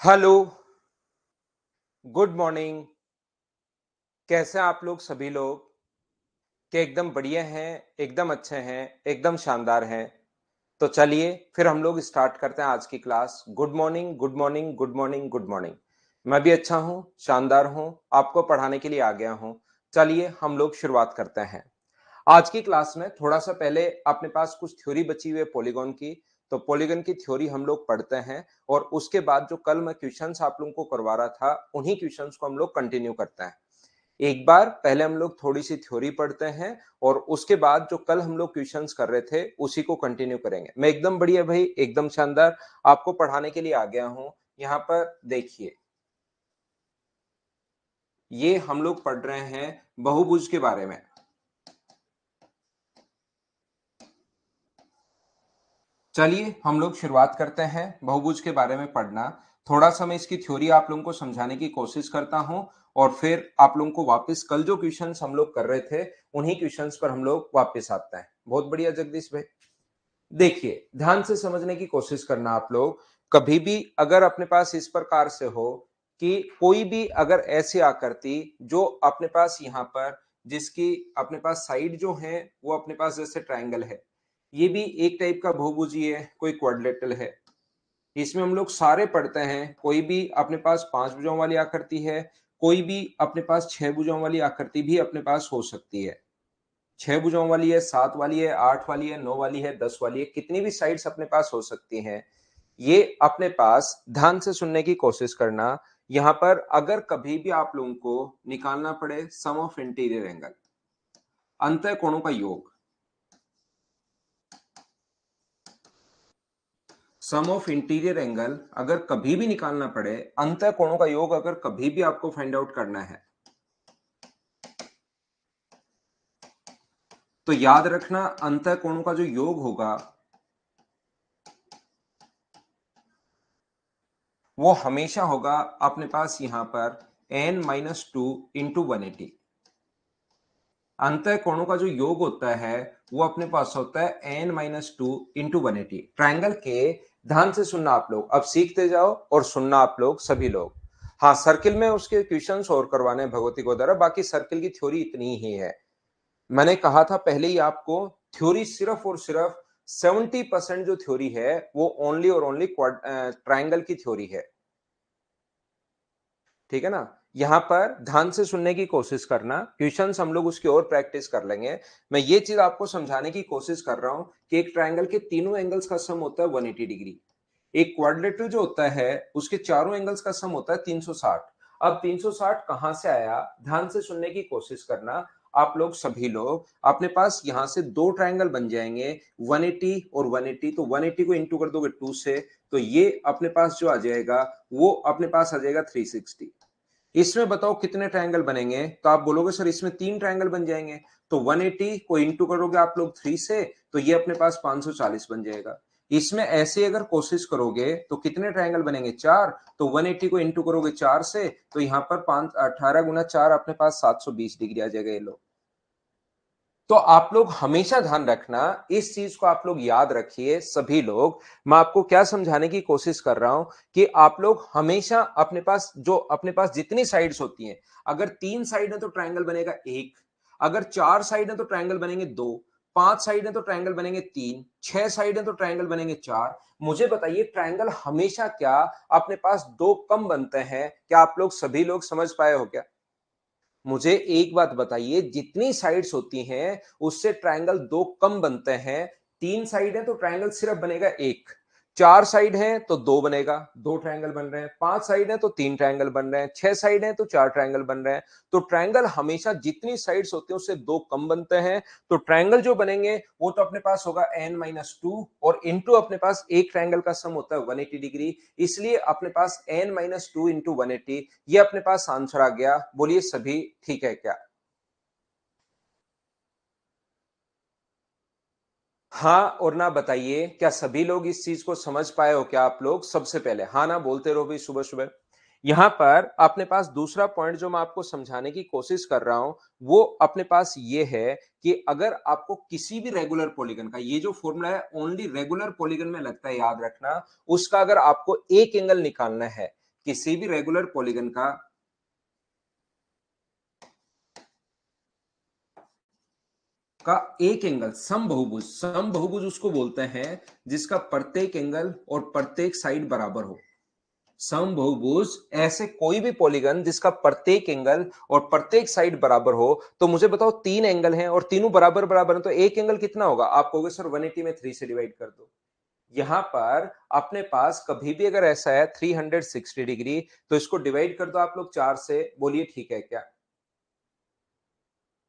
Hello, good morning. कैसे हैं आप लोग सभी लोग? क्या एकदम बढ़िया हैं, एकदम अच्छे हैं, एकदम शानदार हैं? तो चलिए फिर हम लोग स्टार्ट करते हैं आज की class. Good morning, good morning, good morning, good morning. मैं भी अच्छा हूँ, शानदार हूँ, आपको पढ़ाने के लिए आ गया हूँ। चलिए हम लोग शुरुआत करते हैं। आज की क्लास में थोड़ा-सा पहले अपने पास कुछ थ्योरी बची हुई है पॉलीगॉन की, तो पॉलीगॉन की थ्योरी हम लोग पढ़ते हैं और उसके बाद जो कल मैं क्वेश्चंस आप लोगों को करवा रहा था, उन्हीं क्वेश्चंस को हम लोग कंटिन्यू करते हैं। एक बार पहले हम लोग थोड़ी-सी थ्योरी पढ़ते हैं और उसके बाद जो कल हम लोग क्वेश्चंस कर रहे थे, उसी को कंटिन्यू करेंगे। मैं एकदम बढ़िया भाई, एकदम शानदार आपको पढ़ाने के लिए आ गया हूँ। यहाँ पर देखिए, ये हम लोग पढ़ रहे हैं बहुभुज के बारे में। चलिए हम लोग शुरुआत करते हैं बहुभुज के बारे में पढ़ना। थोड़ा सा मैं इसकी थ्योरी आप लोगों को समझाने की कोशिश करता हूं और फिर आप लोगों को वापस कल जो क्वेश्चंस हम लोग कर रहे थे उन्हीं क्वेश्चंस पर हम लोग वापस आते हैं। बहुत बढ़िया जगदीश भाई। देखिए ध्यान से समझने की कोशिश करना आप लोग। कभी भी अगर अपने पास इस प्रकार से हो कि कोई भी अगर ऐसी आकृति जो अपने पास यहाँ पर जिसकी अपने पास साइड जो है वो अपने पास जैसे ट्रायंगल है, ये भी एक टाइप का बहुभुज ही है, कोई क्वाड्रिलेटरल है। इसमें हम लोग सारे पढ़ते हैं, कोई भी अपने पास 5 भुजाओं वाली आकृति है, कोई भी अपने पास 6 भुजाओं वाली आकृति भी अपने पास हो सकती है। 6 भुजाओं वाली है, 7 वाली है, 8 वाली है, 9 वाली है, 10 वाली है, कितनी भी साइड्स अपने पास हो सकती हैं। ये अपने पास ध्यान से सुनने की कोशिश करना। यहाँ पर अगर कभी भी आप लोगों को निकालना पड़े सम ऑफ इंटीरियर एंगल, अंतः कोणों का योग, सम ऑफ इंटीरियर एंगल अगर कभी भी निकालना पड़े, अंतः कोणों का योग अगर कभी भी आपको फाइंड आउट करना है, तो याद रखना अंतः कोणों का जो योग होगा वो हमेशा होगा अपने पास यहां पर n-2 इंटू 180। अंतः कोणों का जो योग होता है वो अपने पास होता है n-2 इंटू 180। ट्राइंगल के ध्यान से सुनना आप लोग, अब सीखते जाओ और सुनना आप लोग सभी लोग। हाँ, सर्किल में उसके क्वेश्चंस और करवाने भगवती को द्वारा, बाकी सर्किल की थ्योरी इतनी ही है। मैंने कहा था पहले ही आपको, थ्योरी सिर्फ और सिर्फ 70% जो थ्योरी है वो ओनली और ओनली ट्राइंगल की थ्योरी है। ठीक है ना? यहां पर ध्यान से सुनने की कोशिश करना, क्वेश्चंस हम लोग उसकी और प्रैक्टिस कर लेंगे। मैं ये चीज आपको समझाने की कोशिश कर रहा हूं कि एक ट्रायंगल के तीनों एंगल्स का सम होता है 180 डिग्री। एक क्वाड्रिलेटरल जो होता है उसके चारों एंगल्स का सम होता है 360। अब 360 कहां से आया, ध्यान से सुनने की कोशिश करना। आप लोग सभी लोग अपने पास यहां से दो ट्रायंगल बन जाएंगे 180 और 180, तो 180 को इंटू कर दोगे 2 से, तो ये अपने पास जो आ जाएगा वो अपने पास आ जाएगा 360। इसमें बताओ कितने ट्रायंगल बनेंगे, तो आप बोलोगे सर इसमें 3 ट्रायंगल बन जाएंगे। तो 180 को इंटू करोगे आप लोग 3 से, तो ये अपने पास 540 बन जाएगा। इसमें ऐसे अगर कोशिश करोगे तो कितने ट्रायंगल बनेंगे, 4। तो 180 को इंटू करोगे 4 से, तो यहां पर 5 18 गुना 4 अपने पास 720 डिग्री आ जाएगा। ये लो। तो आप लोग हमेशा ध्यान रखना, इस चीज को आप लोग याद रखिए सभी लोग। मैं आपको क्या समझाने की कोशिश कर रहा हूं कि आप लोग हमेशा अपने पास जितनी साइड्स होती हैं, अगर 3 साइड है तो ट्रायंगल बनेगा 1, अगर 4 साइड है तो ट्रायंगल बनेंगे 2, 5 साइड है तो ट्रायंगल बनेंगे 3, 6 साइड है तो ट्रायंगल बनेंगे 4। मुझे बताइए ट्रायंगल हमेशा क्या अपने पास दो कम बनते हैं? क्या आप लोग सभी लोग समझ पाए हो क्या? मुझे एक बात बताइए, जितनी साइड्स होती हैं उससे ट्रायंगल दो कम बनते हैं। 3 साइड है तो ट्रायंगल सिर्फ बनेगा 1, 4 साइड है तो 2 बनेगा, 2 ट्रायंगल बन रहे हैं, 5 साइड है तो 3 ट्रायंगल बन रहे हैं, 6 साइड है तो 4 ट्रायंगल बन रहे हैं। तो ट्रायंगल हमेशा जितनी साइड्स होती हैं उससे दो कम बनते हैं। तो ट्रायंगल जो बनेंगे वो तो अपने पास होगा n-2 और इंटू अपने पास एक ट्रायंगल का सम होता है 180 डिग्री, इसलिए अपने पास n-2 इंटू 180, ये अपने पास आंसर आ गया। बोलिए सभी ठीक है क्या? हाँ और ना बताइए, क्या सभी लोग इस चीज को समझ पाए हो क्या? आप लोग सबसे पहले हाँ ना बोलते रहो भाई सुबह सुबह। यहां पर अपने पास दूसरा पॉइंट जो मैं आपको समझाने की कोशिश कर रहा हूं वो अपने पास ये है कि अगर आपको किसी भी रेगुलर पॉलीगन का, ये जो फॉर्मूला है ओनली रेगुलर पॉलीगन में लगता है, याद रखना, उसका अगर आपको एक एंगल निकालना है, किसी भी रेगुलर पॉलीगन का एक एंगल समबहुभुज उसको बोलते हैं जिसका प्रत्येक एंगल और प्रत्येक साइड बराबर हो। समबहुभुज ऐसे कोई भी पॉलीगन जिसका प्रत्येक एंगल और प्रत्येक साइड बराबर हो। तो मुझे बताओ, तीन एंगल हैं और तीनों बराबर बराबर हैं, तो एक एंगल कितना होगा? आप कहोगे सर 180 में 3 से डिवाइड कर दो। यहां पर अपने पास कभी भी अगर ऐसा है 360 डिग्री, तो इसको डिवाइड कर दो आप लोग 4 से। बोलिए ठीक है क्या?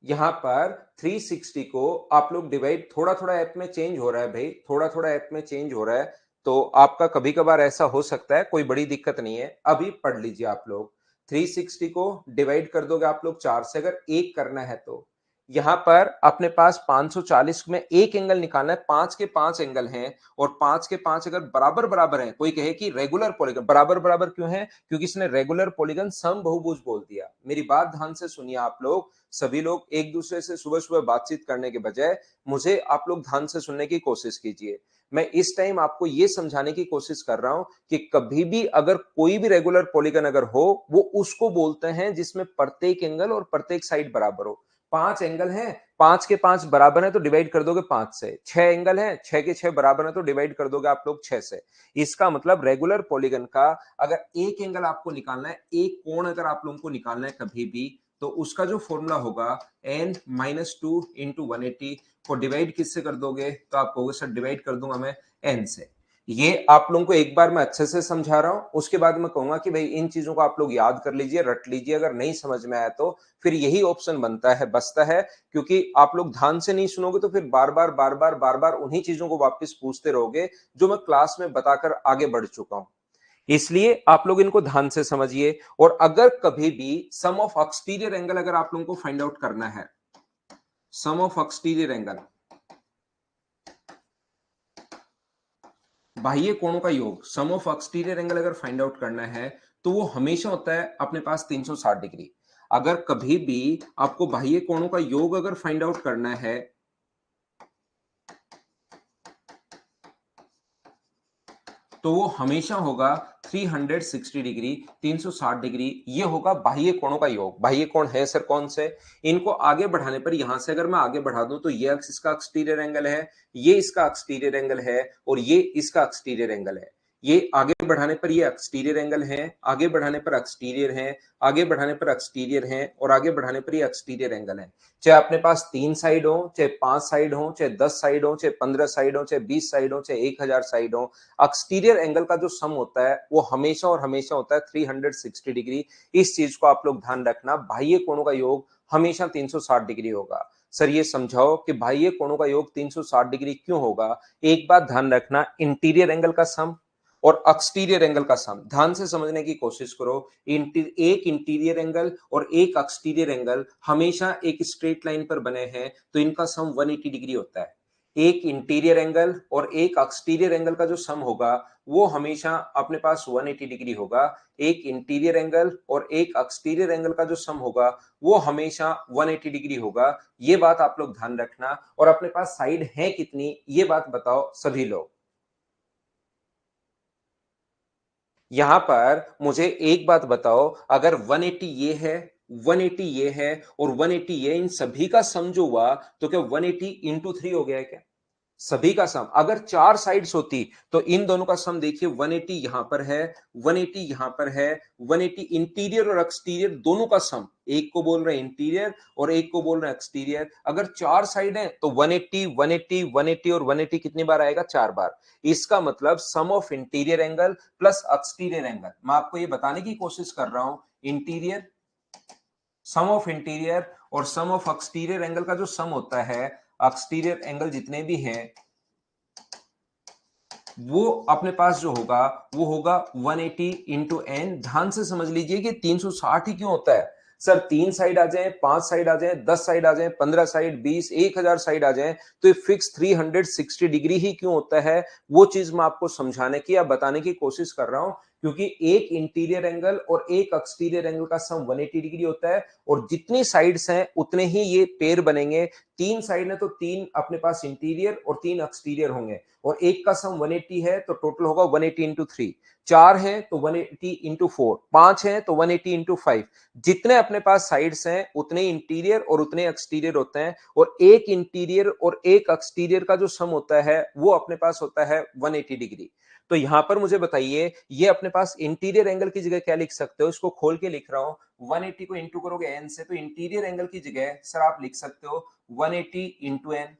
यहां पर 360 को आप लोग डिवाइड, थोड़ा थोड़ा ऐप में चेंज हो रहा है भाई, थोड़ा थोड़ा ऐप में चेंज हो रहा है, तो आपका कभी कभार ऐसा हो सकता है, कोई बड़ी दिक्कत नहीं है। अभी पढ़ लीजिए आप लोग। 360 को डिवाइड कर दोगे आप लोग 4 से, अगर एक करना है तो यहां पर अपने पास 540 में एक एंगल निकालना है। पांच के पांच एंगल हैं और पांच के पांच अगर बराबर बराबर हैं, कोई कहे कि रेगुलर पॉलीगन बराबर बराबर क्यों है? क्योंकि इसने रेगुलर पॉलीगन समबहुभुज बोल दिया। मेरी बात ध्यान से सुनिए आप लोग। सभी लोग एक दूसरे से सुबह सुबह बातचीत करने के बजाय मुझे आप लोग ध्यान से सुनने की कोशिश कीजिए। मैं इस टाइम आपको यह समझाने की कोशिश कर रहा हूं कि कभी भी अगर कोई भी रेगुलर पॉलीगन अगर हो, वो उसको बोलते हैं जिसमें प्रत्येक एंगल और प्रत्येक साइड बराबर हो। पांच एंगल हैं, पांच के पांच बराबर है तो डिवाइड कर दोगे 5 से। छह एंगल हैं, छह के छह बराबर है तो डिवाइड कर दोगे आप लोग 6 से। इसका मतलब रेगुलर पॉलीगन का अगर एक एंगल आपको निकालना है, एक कोण अगर आप लोगों को निकालना है कभी भी, तो उसका जो फॉर्मूला होगा n-2 इंटू 180 को डिवाइड किससे कर दोगे? तो आप कहोगे सर डिवाइड कर दूंगा मैं n से। ये आप लोगों को एक बार मैं अच्छे से समझा रहा हूं, उसके बाद मैं कहूंगा कि भाई इन चीजों को आप लोग याद कर लीजिए, रट लीजिए। अगर नहीं समझ में आया तो फिर यही ऑप्शन बनता है, बचता है, क्योंकि आप लोग ध्यान से नहीं सुनोगे तो फिर बार बार उन्हीं चीजों को वापस पूछते रहोगे जो मैं क्लास में बताकर आगे बढ़ चुका हूं। इसलिए आप लोग इनको ध्यान से समझिए। और अगर कभी भी सम ऑफ एक्सटीरियर एंगल अगर आप लोगों को फाइंड आउट करना है, सम ऑफ एक्सटीरियर एंगल, बाह्य कोणों का योग, सम ऑफ एक्सटीरियर एंगल अगर फाइंड आउट करना है तो वो हमेशा होता है अपने पास 360 डिग्री। अगर कभी भी आपको बाह्य कोणों का योग अगर फाइंड आउट करना है तो वो हमेशा होगा 360 डिग्री, 360 डिग्री। ये होगा बाह्य कोणों का योग। बाह्य कोण है सर कौन से? इनको आगे बढ़ाने पर, यहां से अगर मैं आगे बढ़ा दूं तो ये अक्ष इसका एक्सटीरियर एंगल है, ये इसका एक्सटीरियर एंगल है और ये इसका एक्सटीरियर एंगल है। ये आगे बढ़ाने पर ये एक्सटीरियर एंगल है, आगे बढ़ाने पर एक्सटीरियर है, आगे बढ़ाने पर एक्सटीरियर है और आगे बढ़ाने पर ये एक्सटीरियर एंगल है। चाहे अपने पास 3 साइड हो, चाहे 5 साइड हो, चाहे 10 साइड हो, चाहे 15 साइड हो, चाहे 20 साइड हो, चाहे 1000 साइड हो, एक्सटीरियर एंगल का जो सम होता है वो हमेशा और हमेशा होता है 360 डिग्री। इस चीज को आप लोग ध्यान रखना, बाह्य कोणों का योग हमेशा 360 डिग्री होगा। सर ये समझाओ कि बाह्य कोणों का योग 360 डिग्री क्यों होगा? एक बात ध्यान रखना, इंटीरियर एंगल का सम और एक्सटीरियर एंगल का सम ध्यान से समझने की कोशिश करो। एक इंटीरियर एंगल और एक एक्सटीरियर एंगल हमेशा एक स्ट्रेट लाइन पर बने हैं तो इनका सम 180 डिग्री होता है। एक इंटीरियर एंगल और एक एक्सटीरियर एंगल का जो सम होगा वो हमेशा अपने पास 180 डिग्री होगा। एक इंटीरियर एंगल और एक एक्सटीरियर एंगल का जो सम होगा वो हमेशा 180 डिग्री होगा। ये बात आप लोग ध्यान रखना। और अपने पास साइड है कितनी, ये बात बताओ सभी लोग। यहां पर मुझे एक बात बताओ, अगर 180 ये है, 180 ये है और 180 ये, इन सभी का सम जो हुआ तो क्या 180 इंटू 3 हो गया है क्या? सभी का सम। अगर चार साइड्स होती तो इन दोनों का सम देखिए, 180 यहां पर है, 180 यहां पर है, 180 इंटीरियर और एक्सटीरियर दोनों का सम। एक को बोल रहे हैं इंटीरियर और एक को बोल रहे हैं एक्सटीरियर। अगर चार साइड है तो 180 180 180 और 180 कितनी बार आएगा? 4 बार। इसका मतलब sum of interior angle plus exterior angle, मैं आपको ये बताने की कोशिश कर रहा हूं, इंटीरियर, सम ऑफ इंटीरियर और सम ऑफ एक्सटीरियर एंगल का जो सम होता है, एक्सटीरियर एंगल जितने भी हैं वो अपने पास जो होगा वो होगा 180 इंटू एन। ध्यान से समझ लीजिए कि 360 ही क्यों होता है? सर 3 साइड आ जाए, 5 साइड आ जाए, 10 साइड आ जाए, 15 साइड, 20, 1000 साइड आ जाए, तो ये फिक्स 360 डिग्री ही क्यों होता है? वो चीज मैं आपको समझाने की या बताने की कोशिश कर रहा हूं, क्योंकि एक इंटीरियर एंगल और एक एक्सटीरियर एंगल का सम 180 डिग्री होता है, और जितनी साइड्स हैं उतने ही ये पेयर बनेंगे। 3 साइड है तो 3 अपने पास इंटीरियर और 3 एक्सटीरियर होंगे, और एक का सम 180 है तो टोटल होगा 180 इंटू 3। 4 है तो 180 इंटू 4, 5 है तो 180 इंटू 5। जितने अपने पास साइड्स हैं उतने इंटीरियर और उतने एक्सटीरियर होते हैं, और एक इंटीरियर और एक एक्सटीरियर का जो सम होता है वो अपने पास होता है 180 डिग्री। तो यहां पर मुझे बताइए, ये अपने पास इंटीरियर एंगल की जगह क्या लिख सकते हो? इसको खोल के लिख रहा हूं, 180 को इंटू करोगे एन से, तो इंटीरियर एंगल की जगह सर आप लिख सकते हो 180 इंटू एन,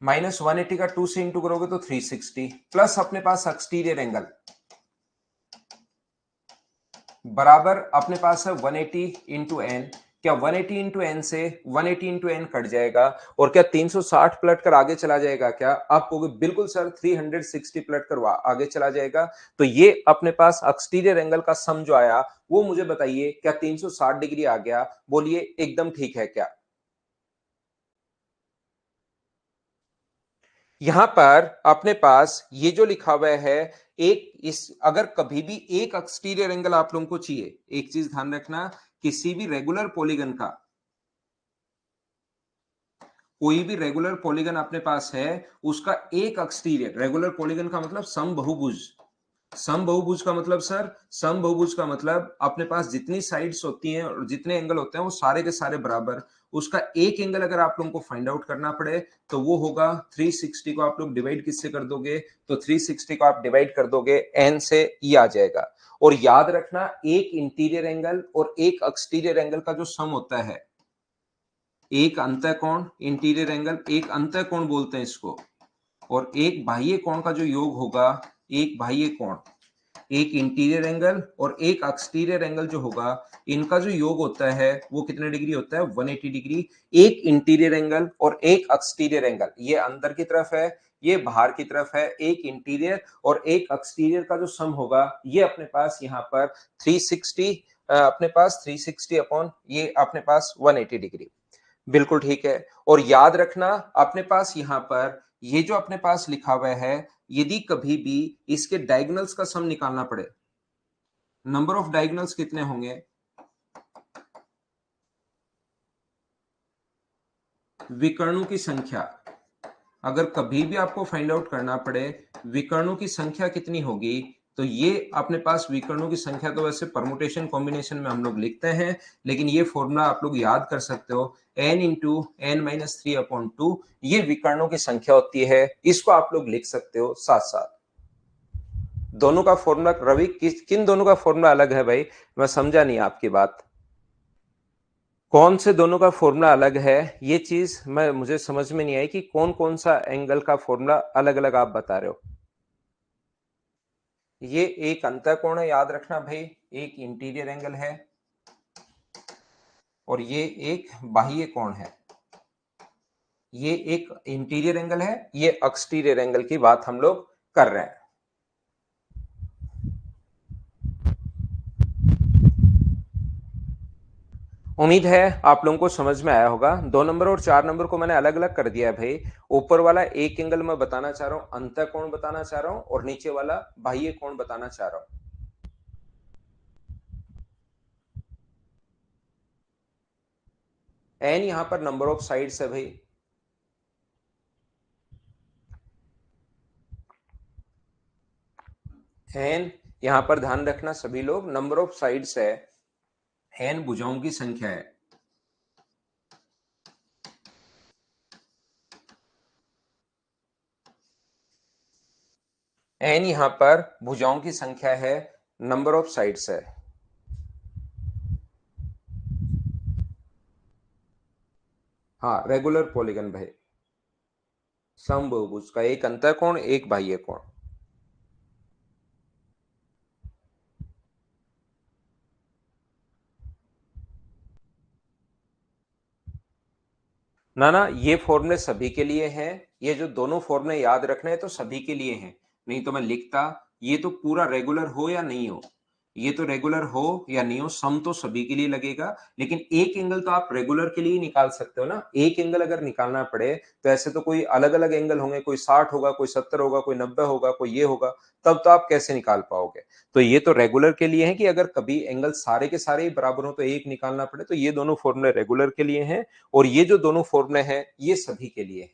माइनस 180 का 2 से इंटू करोगे तो 360, प्लस अपने पास एक्सटीरियर एंगल बराबर अपने पास है 180 इंटू एन। क्या 180 इंटू एन से 180 इंटू एन कट जाएगा, और क्या 360 पलट कर आगे चला जाएगा? क्या आप कहोगे बिल्कुल सर 360 पलट कर आगे चला जाएगा। तो ये अपने पास एक्सटीरियर एंगल का सम जो आया वो मुझे बताइए, क्या 360 डिग्री आ गया? बोलिए एकदम ठीक है क्या? यहां पर अपने पास ये जो लिखा हुआ है, एक इस अगर कभी भी एक एक्सटीरियर एंगल आप लोगों को चाहिए, एक चीज ध्यान रखना, किसी भी रेगुलर पॉलीगन का, कोई भी रेगुलर पॉलीगन अपने पास है, उसका एक एक्सटीरियर, रेगुलर पॉलीगन का मतलब समबहुभुज, समबहुभुज का मतलब सर, समबहुभुज का मतलब अपने पास जितनी साइड्स होती हैं और जितने एंगल होते हैं वो सारे के सारे बराबर, उसका एक एंगल अगर आप लोगों को फाइंड आउट करना पड़े तो वो होगा 360 को आप लोग डिवाइड किससे कर दोगे? तो 360 को आप डिवाइड कर दोगे एन से, ये आ जाएगा। और याद रखना, एक इंटीरियर एंगल और एक एक्सटीरियर एंगल का जो सम होता है, एक अंतःकोण इंटीरियर एंगल, एक अंतःकोण बोलते हैं इसको, और एक बाह्य कोण का जो योग होगा, एक बाह्य कोण, एक इंटीरियर एंगल और एक एक्सटीरियर एंगल जो होगा, इनका जो योग होता है वो कितने डिग्री होता है? 180 डिग्री। एक इंटीरियर एंगल और एक एक्सटीरियर एंगल, ये अंदर की तरफ है, ये बाहर की तरफ है। एक इंटीरियर और एक एक्सटीरियर का जो सम होगा ये अपने पास यहाँ पर 360, अपने पास 360 अपॉन ये अपने पास 180 डिग्री। बिल्कुल ठीक है। और याद रखना, अपने पास यहां पर ये जो अपने पास लिखा हुआ है, यदि कभी भी इसके डायगोनल्स का सम निकालना पड़े, नंबर ऑफ डायगोनल्स कितने होंगे? विकर्णों की संख्या, अगर कभी भी आपको फाइंड आउट करना पड़े विकर्णों की संख्या कितनी होगी, तो ये अपने पास विकर्णों की संख्या तो वैसे परमुटेशन कॉम्बिनेशन में हम लोग लिखते हैं, लेकिन ये फॉर्मूला आप लोग याद कर सकते हो, n into n minus 3 upon 2, ये विकर्णों की संख्या होती है, इसको आप लोग लिख सकते हो साथ साथ। दोनों का फॉर्मूला, रवि किन दोनों का फॉर्मूला अलग है भाई? मैं समझा नहीं आपकी बात। कौन से दोनों का फॉर्मूला अलग है, ये चीज मैं मुझे समझ में नहीं आई कि कौन कौन सा एंगल का फॉर्मूला अलग अलग आप बता रहे हो। ये एक अंतःकोण है, याद रखना भाई, एक इंटीरियर एंगल है और ये एक बाह्य कोण है। ये एक इंटीरियर एंगल है, ये एक्सटीरियर एंगल की बात हम लोग कर रहे हैं। उम्मीद है आप लोगों को समझ में आया होगा। 2 नंबर और 4 नंबर को मैंने अलग अलग कर दिया है भाई। ऊपर वाला एक एंगल मैं बताना चाह रहा हूं, अंतःकोण बताना चाह रहा हूं, और नीचे वाला बाह्य कोण बताना चाह रहा हूं। एन यहां पर नंबर ऑफ साइड्स है भाई, एन यहां पर ध्यान रखना सभी लोग, नंबर ऑफ साइड्स है, एन भुजाओं की संख्या है। एन यहां पर भुजाओं की संख्या है, नंबर ऑफ साइड्स है। हाँ, रेगुलर पॉलीगन भाई, समबहुभुज का एक अंतःकोण एक बाह्य कोण। ना ना, ये फॉर्मूले सभी के लिए हैं, ये जो दोनों फॉर्मूले याद रखने हैं तो सभी के लिए हैं, नहीं तो मैं लिखता, ये तो पूरा रेगुलर हो या नहीं हो, ये तो रेगुलर हो या नहीं हो, सम तो सभी के लिए लगेगा, लेकिन एक एंगल तो आप रेगुलर के लिए ही निकाल सकते हो ना। एक एंगल अगर निकालना पड़े तो ऐसे तो कोई अलग अलग एंगल होंगे, कोई 60 होगा, कोई 70 होगा, कोई 90 होगा, कोई ये होगा, तब तो आप कैसे निकाल पाओगे। तो ये तो रेगुलर के लिए है कि अगर कभी एंगल सारे के सारे ही बराबर हो तो एक निकालना पड़े, तो ये दोनों फॉर्मूले रेगुलर के लिए हैं, और ये जो दोनों फॉर्मूले हैं ये सभी के लिए है।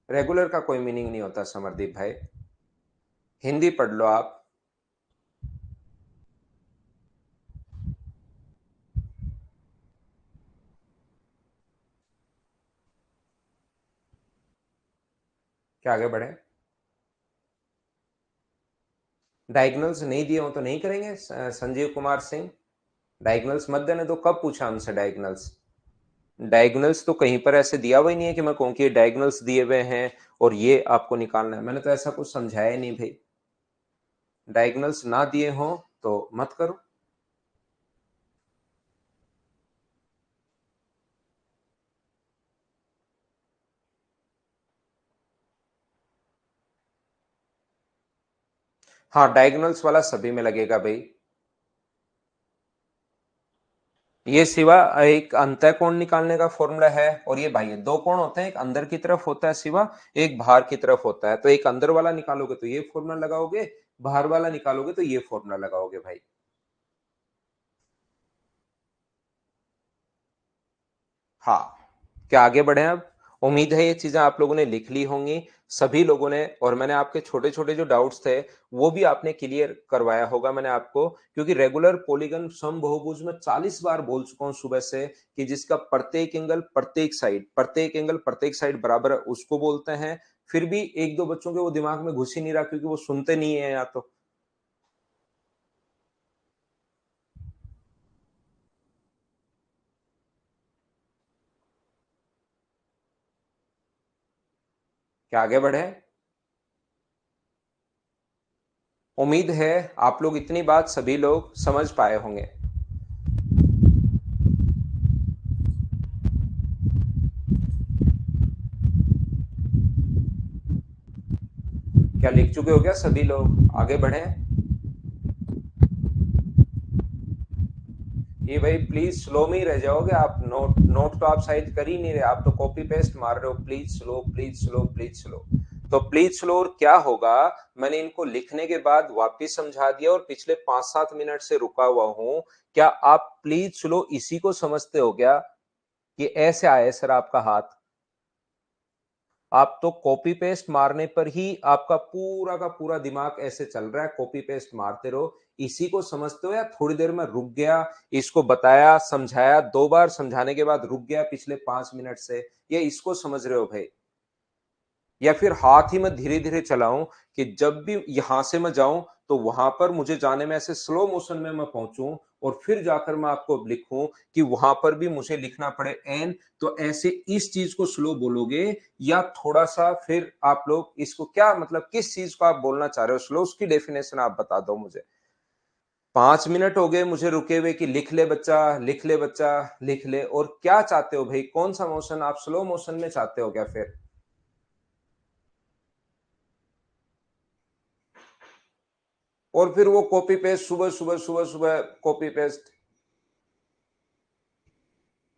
रेगुलर का कोई मीनिंग नहीं होता समरदीप भाई, हिंदी पढ़ लो आप। क्या आगे बढ़े। डायगोनल्स नहीं दिए हो तो नहीं करेंगे संजीव कुमार सिंह, डायगोनल्स मत देने दो। कब पूछा हमसे डायगोनल्स। डायगोनल्स तो कहीं पर ऐसे दिया हुआ ही नहीं है कि मैं कहूँ कि डायगोनल्स दिए हुए हैं और ये आपको निकालना है, मैंने तो ऐसा कुछ समझाया ही नहीं भाई। डायगोनल्स ना दिए हो तो मत करो। हाँ, डायगोनल्स वाला सभी में लगेगा भाई। ये सिवा एक अंतःकोण निकालने का फॉर्मूला है, और ये भाई दो कोण होते हैं, एक अंदर की तरफ होता है सिवा, एक बाहर की तरफ होता है। तो एक अंदर वाला निकालोगे तो ये फॉर्मूला लगाओगे, बाहर वाला निकालोगे तो ये फॉर्मूला लगाओगे भाई। हाँ, क्या आगे बढ़े अब। उम्मीद है ये चीजें आप लोगों ने लिख ली होंगी सभी लोगों ने, और मैंने आपके छोटे छोटे जो डाउट्स थे वो भी आपने क्लियर करवाया होगा मैंने आपको, क्योंकि रेगुलर पॉलीगन समबाहुभुज में 40 बार बोल चुका हूं सुबह से कि जिसका प्रत्येक एंगल प्रत्येक साइड बराबर है उसको बोलते हैं। फिर भी एक दो बच्चों के वो दिमाग में घुस ही नहीं रहा, क्योंकि वो सुनते नहीं है या तो। क्या आगे बढ़े। उम्मीद है आप लोग इतनी बात सभी लोग समझ पाए होंगे। क्या लिख चुके हो क्या सभी लोग, आगे बढ़े। ये भाई प्लीज स्लो में ही रह जाओगे आप, नोट नोट तो आप शायद कर ही नहीं रहे, आप तो कॉपी पेस्ट मार रहे हो, please slow please slow please slow. तो प्लीज स्लो और क्या होगा, मैंने इनको लिखने के बाद वापिस समझा दिया और पिछले 5-7 मिनट से रुका हुआ हूं। क्या आप प्लीज स्लो इसी को समझते हो क्या, कि ऐसे आए सर आपका हाथ। आप तो कॉपी पेस्ट मारने पर ही आपका पूरा का पूरा दिमाग ऐसे चल रहा है, कॉपी पेस्ट मारते रहो। इसी को समझते हो या थोड़ी देर में रुक गया, इसको बताया समझाया, 2 बार समझाने के बाद रुक गया पिछले 5 मिनट से, ये इसको समझ रहे हो भाई। या फिर हाथ ही मैं धीरे धीरे चलाऊं, कि जब भी यहां से मैं जाऊं तो वहां पर मुझे जाने में ऐसे स्लो मोशन में मैं पहुंचूं, और फिर जाकर मैं आपको लिखूं कि वहां पर भी मुझे लिखना पड़े एन। तो ऐसे इस चीज को स्लो बोलोगे, या थोड़ा सा फिर आप लोग इसको क्या मतलब किस चीज को आप बोलना चाह रहे हो स्लो, उसकी डेफिनेशन आप बता दो मुझे। 5 मिनट हो गए मुझे रुके हुए कि लिख ले बच्चा लिख ले बच्चा लिख ले, और क्या चाहते हो भाई, कौन सा मोशन आप स्लो मोशन में चाहते हो क्या फिर। और फिर वो कॉपी पेस्ट सुबह सुबह सुबह सुबह कॉपी पेस्ट।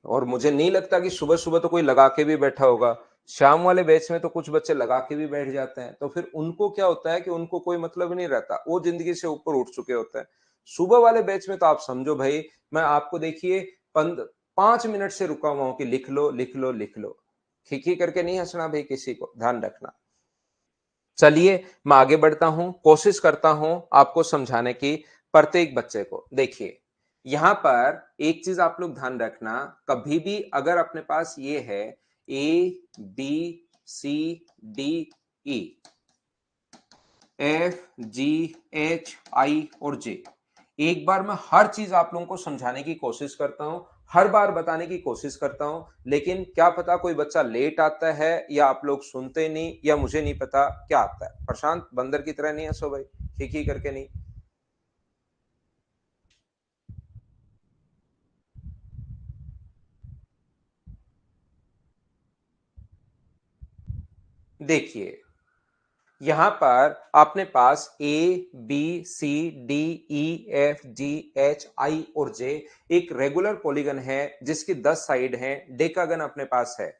और मुझे नहीं लगता कि सुबह सुबह तो कोई लगा के भी बैठा होगा, शाम वाले बैच में तो कुछ बच्चे लगा के भी बैठ जाते हैं, तो फिर उनको क्या होता है कि उनको कोई मतलब नहीं रहता, वो जिंदगी से ऊपर उठ चुके होते हैं। सुबह वाले बैच में तो आप समझो भाई, मैं आपको देखिए 5 मिनट से रुका हुआ हूं कि लिख लो लिख लो लिख लो। खिखी करके नहीं हंसना भाई, किसी को ध्यान रखना। चलिए मैं आगे बढ़ता हूं, कोशिश करता हूं आपको समझाने की। प्रत्येक बच्चे को देखिए, यहां पर एक चीज आप लोग ध्यान रखना, कभी भी अगर अपने पास ये है A B C D E F G H I और जे, एक बार मैं हर चीज आप लोगों को समझाने की कोशिश करता हूं, हर बार बताने की कोशिश करता हूं, लेकिन क्या पता कोई बच्चा लेट आता है, या आप लोग सुनते नहीं, या मुझे नहीं पता क्या आता है। प्रशांत बंदर की तरह नहीं हंसो भाई, ठीक ही करके नहीं। देखिए, यहां पर अपने पास A B C D E F G H I और जे एक रेगुलर पॉलीगन है जिसकी 10 साइड हैं, डेकागन अपने पास है।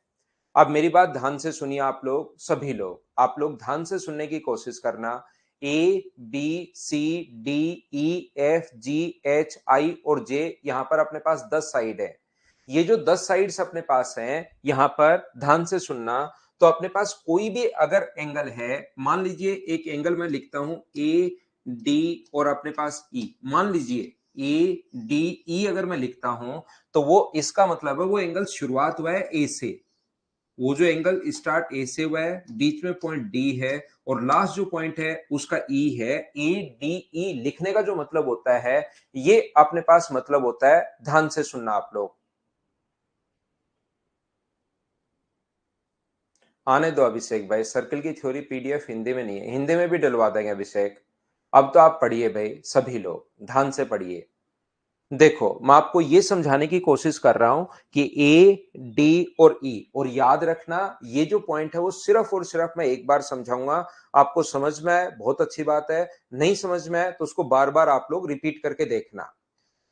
अब मेरी बात ध्यान से सुनिए, आप लोग सभी लोग, आप लोग ध्यान से सुनने की कोशिश करना। A B C D E F G H I और जे यहां पर अपने पास 10 साइड है। ये जो 10 साइड्स अपने पास हैं, यहां पर ध्यान से सुनना। तो अपने पास कोई भी अगर एंगल है, मान लीजिए एक एंगल मैं लिखता हूं ए डी और अपने पास ई, मान लीजिए ए डी ई अगर मैं लिखता हूं, तो वो इसका मतलब है वो एंगल शुरुआत हुआ है ए से। वो जो एंगल स्टार्ट ए से हुआ है, बीच में पॉइंट डी है और लास्ट जो पॉइंट है उसका ई है। ए डी ई लिखने का जो मतलब होता है, ये अपने पास मतलब होता है, ध्यान से सुनना आप लोग। आने दो अभिषेक भाई, सर्कल की थ्योरी पीडीएफ हिंदी में नहीं है, हिंदी में भी डलवा देंगे अभिषेक। अब तो आप पढ़िए भाई, सभी लोग ध्यान से पढ़िए। देखो, मैं आपको यह समझाने की कोशिश कर रहा हूं कि ए डी और ई, और याद रखना ये जो पॉइंट है वो सिर्फ और सिर्फ मैं एक बार समझाऊंगा। आपको समझ में आए बहुत अच्छी बात है, नहीं समझ में आए तो उसको बार बार आप लोग रिपीट करके देखना।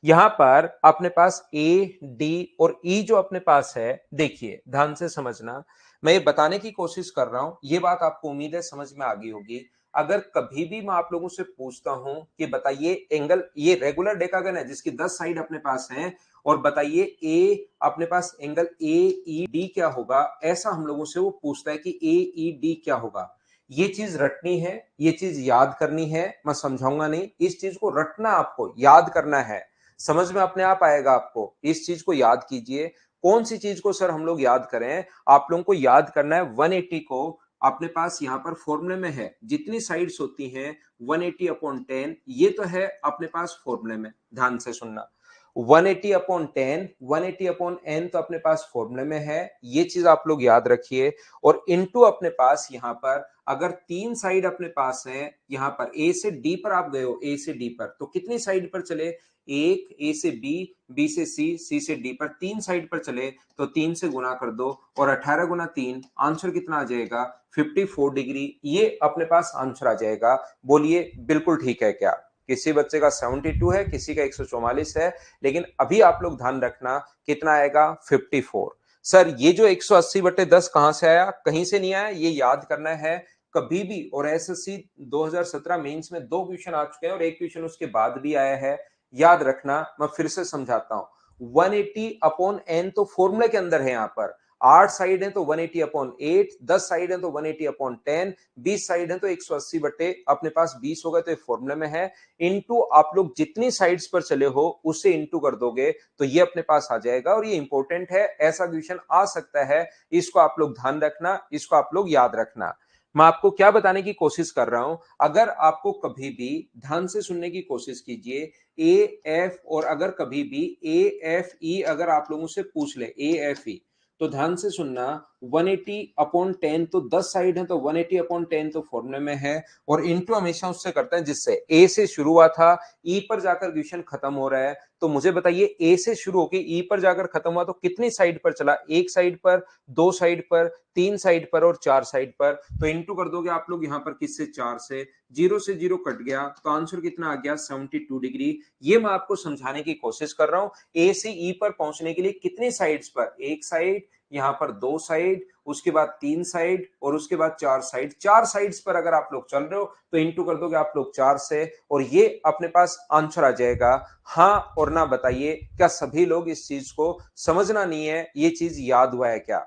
यहां पर अपने पास ए डी और ई जो अपने पास है, देखिए ध्यान से समझना। मैं ये बताने की कोशिश कर रहा हूं, ये बात आपको उम्मीद है समझ में आ गई होगी। अगर कभी भी मैं आप लोगों से पूछता हूं कि बताइए एंगल, ये रेगुलर डेकागन है जिसकी 10 साइड अपने पास हैं, और बताइए ए अपने पास एंगल ए ई डी क्या होगा, ऐसा हम लोगों से वो पूछता है कि ए ई डी क्या होगा। ये चीज रटनी है, ये चीज याद करनी है, मैं समझाऊंगा नहीं, इस चीज को रटना, आपको याद करना है, समझ में अपने आप आएगा आपको। इस चीज को याद कीजिए। कौन सी चीज को सर हम लोग याद करें? आप लोगों को याद करना है 180 को। अपने पास यहां पर फॉर्मूले में है, जितनी साइड्स होती हैं 180 अपॉन 10, ये तो है अपने पास फॉर्मूले में, ध्यान से सुनना। 180 अपॉन 10, 180 अपॉन n तो अपने पास फॉर्मूले में है, ये चीज आप लोग याद रखिए। और इनटू अपने पास यहां पर अगर 3 साइड अपने पास है, यहां पर ए से डी पर आप गए हो, ए से डी पर, तो कितनी साइड पर चले? एक, ए से बी, बी से सी, सी से डी पर, 3 साइड पर चले तो 3 से गुना कर दो, और 18 गुना 3, आंसर कितना आ जाएगा? 54 डिग्री। ये अपने पास आंसर आ जाएगा। बोलिए बिल्कुल ठीक है क्या? किसी बच्चे का 72 है, किसी का 144 है, लेकिन अभी आप लोग ध्यान रखना कितना आएगा? 54। सर ये जो 180/10 कहां से आया? कहीं से नहीं आया, ये याद करना है कभी भी। और एसएससी 2017 मेंस में 2 क्वेश्चन आ चुके हैं और एक क्वेश्चन उसके बाद भी आया है, याद रखना। मैं फिर से समझाता हूं, 180 अपॉन एन तो फॉर्मूले के अंदर है। यहां पर 8 साइड है तो 180 अपॉन 8, 10 साइड है तो 180 अपॉन 10, 20 साइड है तो 180 बटे अपने पास 20 होगा, तो ये फॉर्मूले में है। इनटू आप लोग जितनी साइड्स पर चले हो उससे इनटू कर दोगे तो ये अपने पास आ जाएगा। और ये इंपॉर्टेंट है, ऐसा क्वेश्चन आ सकता है, इसको आप लोग ध्यान रखना, इसको आप लोग याद रखना। मैं आपको क्या बताने की कोशिश कर रहा हूं, अगर आपको कभी भी, ध्यान से सुनने की कोशिश कीजिए, ए एफ, और अगर कभी भी ए एफ ई अगर आप लोगों से पूछ ले ए एफ ई, तो ध्यान से सुनना। 180 अपॉन 10 तो 10 साइड है तो 180 अपॉन 10 तो फॉर्मूले में है, और इनटू हमेशा उससे करते हैं जिससे ए से शुरू हुआ था, ई पर जाकर क्वेश्चन खत्म हो रहा है। तो मुझे बताइए ए से शुरू होकर ई पर जाकर खत्म हुआ तो कितनी साइड पर चला? एक साइड पर, दो साइड पर, तीन साइड पर और चार साइड पर। तो इनटू कर दोगे आप लोग यहां पर किससे? 4 से। जीरो से जीरो कट गया तो आंसर कितना आ गया? 72 डिग्री। ये मैं आपको समझाने की कोशिश कर रहा हूं। ए से ई पर पहुंचने के लिए कितनी साइड्स पर? एक साइड, यहां पर दो साइड, उसके बाद तीन साइड, और उसके बाद चार साइड। चार साइड्स पर अगर आप लोग चल रहे हो तो इंटू कर दोगे आप लोग 4 से, और ये अपने पास आंसर आ जाएगा। हाँ और ना बताइए, क्या सभी लोग इस चीज को समझना नहीं है? ये चीज याद हुआ है क्या?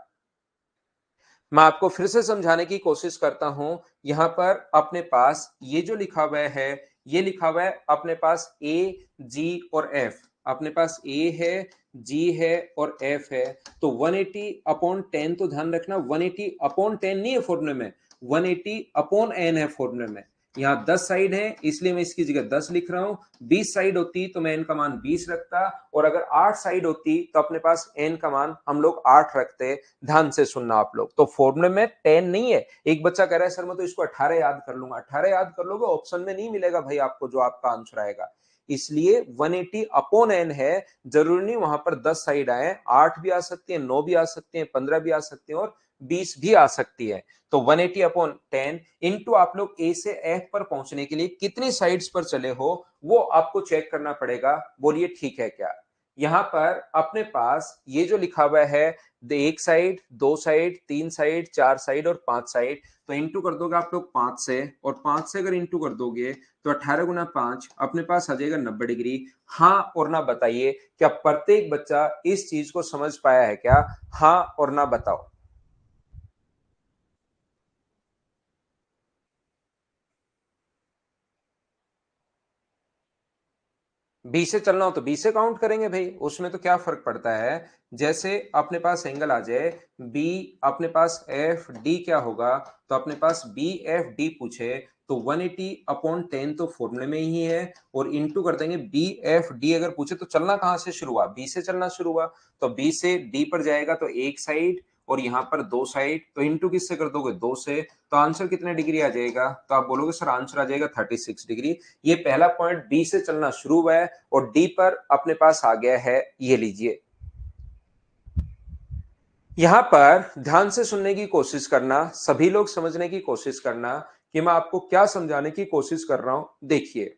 मैं आपको फिर से समझाने की कोशिश करता हूं। यहां पर अपने पास ये जो लिखा हुआ है, ये लिखा हुआ है अपने पास ए जी और एफ। अपने पास ए है, जी है और एफ है। तो 180 अपॉन 10 तो ध्यान रखना 180 अपॉन 10 नहीं है फॉर्मूले में, 180 अपॉन एन है फॉर्मूले में। यहाँ 10 साइड है इसलिए मैं इसकी जगह 10 लिख रहा हूं। 20 साइड होती तो मैं एन का मान 20 रखता, और अगर 8 साइड होती तो अपने पास एन का मान हम लोग 8 रखते। ध्यान से सुनना आप लोग, तो फॉर्मूले में 10 नहीं है। एक बच्चा कह रहा है सर मैं तो इसको 18 याद कर लूंगा। 18 याद कर लोगे, ऑप्शन में नहीं मिलेगा भाई आपको जो आपका आंसर आएगा। इसलिए 180 अपॉन n है। जरूरी नहीं वहां पर 10 साइड आए, 8 भी आ सकती है, 9 भी आ सकती है, 15 भी आ सकती है और 20 भी आ सकती है। तो 180 अपॉन 10 इंटू आप लोग ए से एफ पर पहुंचने के लिए कितनी साइड्स पर चले हो वो आपको चेक करना पड़ेगा। बोलिए ठीक है क्या? यहां पर अपने पास ये जो लिखा हुआ है, एक साइड, दो साइड, तीन साइड, चार साइड और 5 साइड, तो इंटू कर दोगे आप लोग 5 से, और 5 से अगर इंटू कर दोगे तो 18 गुना 5 अपने पास आ जाएगा 90 डिग्री। हाँ और ना बताइए, क्या प्रत्येक बच्चा इस चीज को समझ पाया है क्या? हाँ और ना बताओ। बी से चलना हो तो बी से काउंट करेंगे भाई, उसमें तो क्या फर्क पड़ता है। जैसे अपने पास एंगल आ जाए बी, अपने पास एफ डी क्या होगा, तो अपने पास बी एफ डी पूछे तो 180 अपॉन 10 तो फॉर्मूले में ही है, और इंटू कर देंगे बी एफ डी। अगर पूछे तो चलना कहां से शुरू हुआ, बी से चलना शुरू हुआ, तो बी से डी पर जाएगा तो एक साइड और यहां पर दो साइड, तो इंटू किससे कर दोगे, दो से, तो आंसर कितने डिग्री आ जाएगा, तो आप बोलोगे सर आंसर आ जाएगा 36 डिग्री। ये पहला पॉइंट बी से चलना शुरू हुआ है और डी पर अपने पास आ गया है, ये लीजिए। यहां पर ध्यान से सुनने की कोशिश करना, सभी लोग समझने की कोशिश करना कि मैं आपको क्या समझाने की कोशिश कर रहा हूं। देखिए,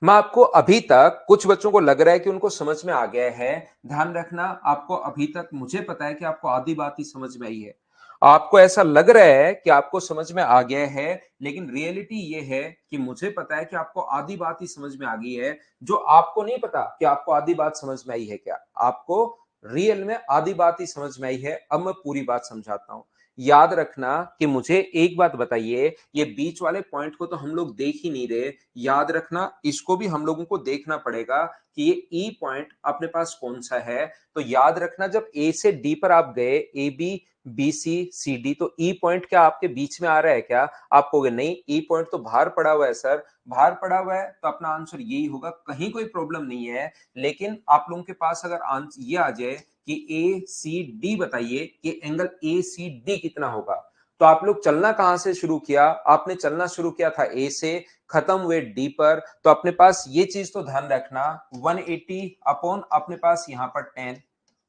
मैं आपको अभी तक, कुछ बच्चों को लग रहा है कि उनको समझ में आ गया है। ध्यान रखना, आपको अभी तक, मुझे पता है कि आपको आधी बात ही समझ में आई है। आपको ऐसा लग रहा है कि आपको समझ में आ गया है, लेकिन रियलिटी ये है कि मुझे पता है कि आपको आधी बात ही समझ में आ गई है। जो आपको नहीं पता कि आपको आधी बात समझ में आई है क्या, आपको रियल में आधी बात ही समझ में आई है। अब मैं पूरी बात समझाता हूं। याद रखना कि मुझे एक बात बताइए, ये बीच वाले पॉइंट को तो हम लोग देख ही नहीं रहे, याद रखना इसको भी हम लोगों को देखना पड़ेगा कि ये ई पॉइंट अपने पास कौन सा है। तो याद रखना, जब ए से डी पर आप गए, A B B C C D, तो ई पॉइंट क्या आपके बीच में आ रहा है क्या? आप कहोगे नहीं, ई पॉइंट तो बाहर पड़ा हुआ है सर। बाहर पड़ा हुआ है तो अपना आंसर यही होगा, कहीं कोई प्रॉब्लम नहीं है। लेकिन आप लोगों के पास अगर आंसर ये आ जाए कि ए सी डी बताइए कि एंगल ए सी डी कितना होगा, तो आप लोग चलना कहां से शुरू किया? आपने चलना शुरू किया था ए से, खत्म हुए डी पर। तो अपने पास ये चीज तो ध्यान रखना, 180 अपॉन अपने पास यहां पर 10,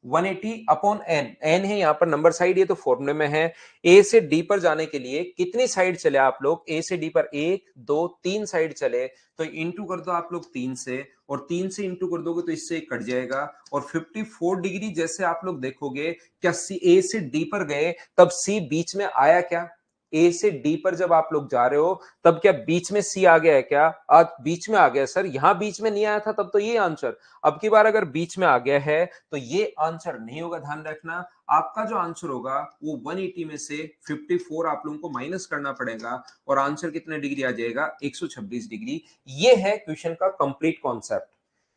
180 अपॉन एन, एन है यहाँ पर नंबर साइड, ये तो फॉर्मूले में है। ए से डी पर जाने के लिए कितनी साइड चले आप लोग? ए से डी पर एक, दो, तीन साइड चले, तो इंटू कर दो आप लोग तीन से, और तीन से इंटू कर दोगे तो इससे कट जाएगा। और 54 डिग्री जैसे आप लोग देखोगे, क्या सी ए से डी पर गए तब सी बीच में आया क्या? ए से डी पर जब आप लोग जा रहे हो तब क्या बीच में सी आ गया है क्या? आज बीच में आ गया सर, यहां बीच में नहीं आया था तब तो ये आंसर। अब की बार अगर बीच में आ गया है तो ये आंसर नहीं होगा। ध्यान रखना, आपका जो आंसर होगा वो 180 में से 54 आप लोगों को माइनस करना पड़ेगा, और आंसर कितने डिग्री आ जाएगा? 126 डिग्री। ये है क्वेश्चन का कंप्लीट कॉन्सेप्ट।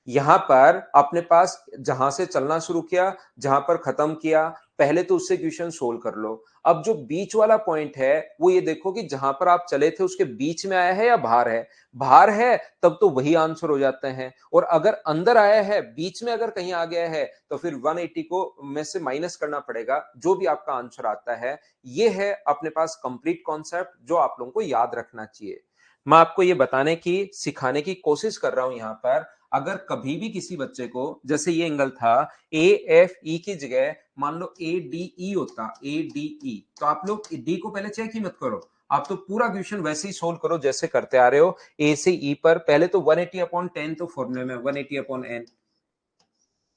यहां पर अपने पास जहां से चलना शुरू किया, जहां पर खत्म किया, पहले तो उससे क्वेश्चन सोल्व कर लो। अब जो बीच वाला पॉइंट है वो ये देखो कि जहां पर आप चले थे उसके बीच में आया है या बाहर है। बाहर है तब तो वही आंसर हो जाते हैं, और अगर अंदर आया है, बीच में अगर कहीं आ गया है, तो फिर 180 को में से माइनस करना पड़ेगा, जो भी आपका आंसर आता है। ये है अपने पास कंप्लीट कॉन्सेप्ट जो आप लोगों को याद रखना चाहिए। मैं आपको ये बताने की, सिखाने की कोशिश कर रहा हूं यहां पर। अगर कभी भी किसी बच्चे को, जैसे ये एंगल था ए एफ ई की जगह मान लो ए डी ई होता, ए डी ई, तो आप लोग डी को पहले चेक ही मत करो, आप तो पूरा क्वेश्चन वैसे ही सोल्व करो जैसे करते आ रहे हो। ए से ई पर पहले तो 180 अपॉन 10 तो फॉर्मूले में 180 अपॉन एन,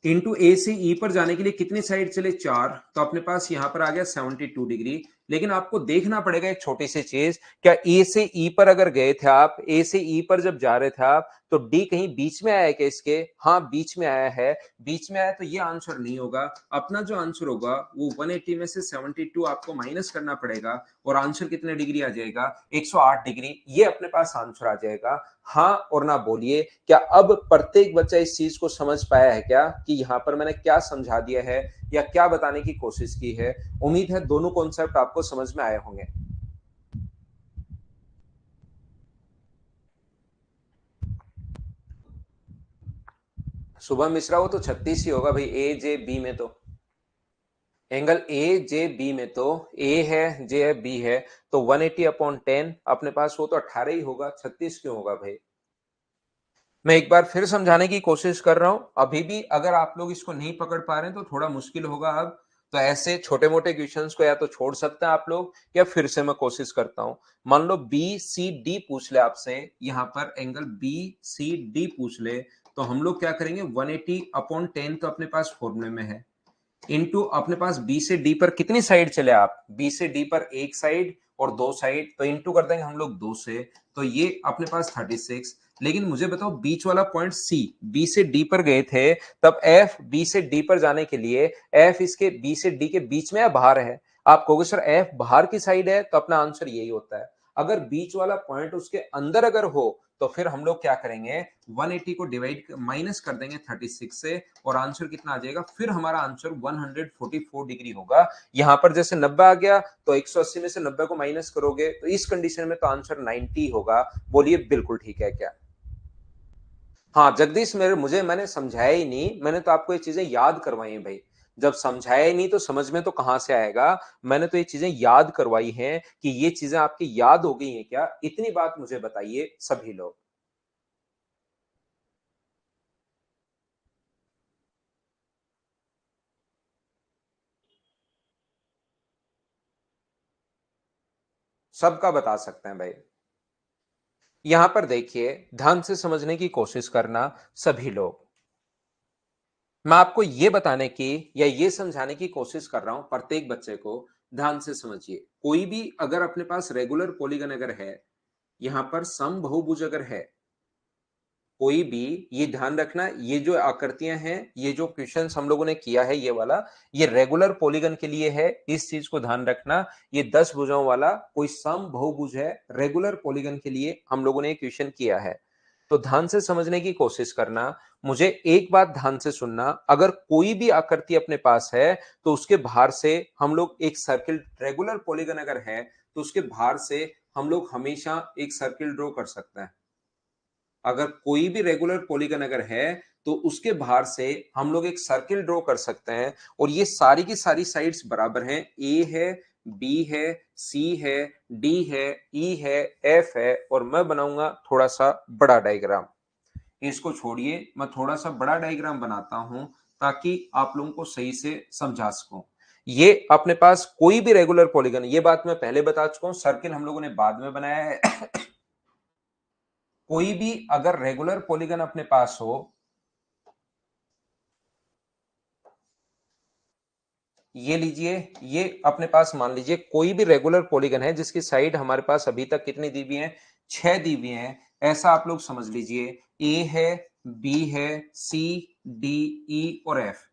इंटू ए से ई पर जाने के लिए कितनी साइड चले? चार, तो अपने पास यहां पर आ गया 72 डिग्री। लेकिन आपको देखना पड़ेगा एक छोटी सी चीज, क्या ए से ई पर अगर गए थे आप, ए से ई पर जब जा रहे थे आप, तो डी कहीं बीच में आया है क्या इसके? हाँ बीच में आया है। बीच में आया तो ये आंसर नहीं होगा। अपना जो आंसर होगा वो 180 में से 72 आपको माइनस करना पड़ेगा, और आंसर कितने डिग्री आ जाएगा? 108 डिग्री। ये अपने पास आंसर आ जाएगा। हाँ और ना बोलिए, क्या अब प्रत्येक बच्चा इस चीज को समझ पाया है क्या कि यहां पर मैंने क्या समझा दिया है या क्या बताने की कोशिश की है? उम्मीद है दोनों कॉन्सेप्ट आपको समझ में आए होंगे। शुभम मिश्रा, वो तो 36 ही होगा भाई, ए जे बी में तो, एंगल ए जे बी में तो ए है, जे है, बी है, तो 180 अपॉन 10 अपने पास वो तो 18 ही होगा, 36 क्यों होगा भाई? मैं एक बार फिर समझाने की कोशिश कर रहा हूं। अभी भी अगर आप लोग इसको नहीं पकड़ पा रहे हैं तो थोड़ा मुश्किल होगा अब। तो ऐसे छोटे मोटे क्वेश्चंस को या तो छोड़ सकते हैं आप लोग, या फिर से मैं कोशिश करता हूं। मान लो बी सी डी पूछ ले आपसे, यहां पर एंगल बी सी डी पूछ ले, तो हम लोग क्या करेंगे, 180 अपॉन 10 तो अपने पास फॉर्मूले में है, इनटू अपने पास बी से डी पर कितनी साइड चले आप, बी से डी पर एक साइड और दो साइड, तो इनटू कर देंगे हम लोग दो से, तो ये अपने पास 36। लेकिन मुझे बताओ बीच वाला पॉइंट सी, बी से डी पर गए थे, तब एफ बी से डी पर जाने के लिए एफ इसके बी से डी के बीच में या बाहर है? आप कहोगे सर एफ बाहर की साइड है, तो अपना आंसर यही होता है। अगर बीच वाला पॉइंट उसके अंदर अगर हो, तो फिर हम लोग क्या करेंगे, 180 को डिवाइड माइनस कर देंगे 36 से, और आंसर कितना आ जाएगा, फिर हमारा आंसर 144 डिग्री होगा। यहां पर जैसे 90 आ गया, तो 180 में से 90 को माइनस करोगे तो इस कंडीशन में तो आंसर 90 होगा। बोलिए बिल्कुल ठीक है क्या? हाँ जगदीश, मैंने समझाया ही नहीं, मैंने तो आपको ये चीजें याद करवाई हैं भाई। जब समझाया ही नहीं तो समझ में तो कहां से आएगा। मैंने तो ये चीजें याद करवाई हैं कि ये चीजें आपकी याद हो गई हैं क्या, इतनी बात मुझे बताइए सभी लोग। सबका बता सकते हैं भाई। यहां पर देखिए, ध्यान से समझने की कोशिश करना सभी लोग। मैं आपको ये बताने की या ये समझाने की कोशिश कर रहा हूं प्रत्येक बच्चे को। ध्यान से समझिए, कोई भी अगर अपने पास रेगुलर पॉलीगन अगर है, यहां पर समबहुभुज अगर है कोई भी, ये ध्यान रखना, ये जो आकृतियां हैं, ये जो क्वेश्चन हम लोगों ने किया है ये वाला, ये रेगुलर पॉलीगन के लिए है, इस चीज को ध्यान रखना। ये 10 भुजाओं वाला कोई समबहुभुज है, रेगुलर पॉलीगन के लिए हम लोगों ने क्वेश्चन किया है। तो ध्यान से समझने की कोशिश करना। मुझे एक बात ध्यान से सुनना, अगर कोई भी आकृति अपने पास है, तो उसके बाहर से हम लोग एक सर्किल, रेगुलर पॉलीगन अगर है तो उसके बाहर से हम लोग हमेशा एक सर्किल ड्रॉ कर सकते हैं। अगर कोई भी रेगुलर पॉलीगन अगर है, तो उसके बाहर से हम लोग एक सर्किल ड्रॉ कर सकते हैं, और ये सारी की सारी साइड्स बराबर हैं, ए है, बी है, सी है, डी है, ई है, एफ है, और मैं बनाऊंगा थोड़ा सा बड़ा डायग्राम। इसको छोड़िए, मैं थोड़ा सा बड़ा डायग्राम बनाता हूं ताकि आप लोगों को सही से समझा सकूं। ये अपने पास कोई भी रेगुलर पॉलीगन, ये बात मैं पहले बता चुका हूं, सर्किल हम लोगों ने बाद में बनाया है। कोई भी अगर रेगुलर पॉलीगन अपने पास हो, ये लीजिए, ये अपने पास मान लीजिए कोई भी रेगुलर पॉलीगन है जिसकी साइड हमारे पास अभी तक कितनी दी हुई है, 6 दी हुई है। ऐसा आप लोग समझ लीजिए, ए है, बी है, सी, डी, ई और एफ।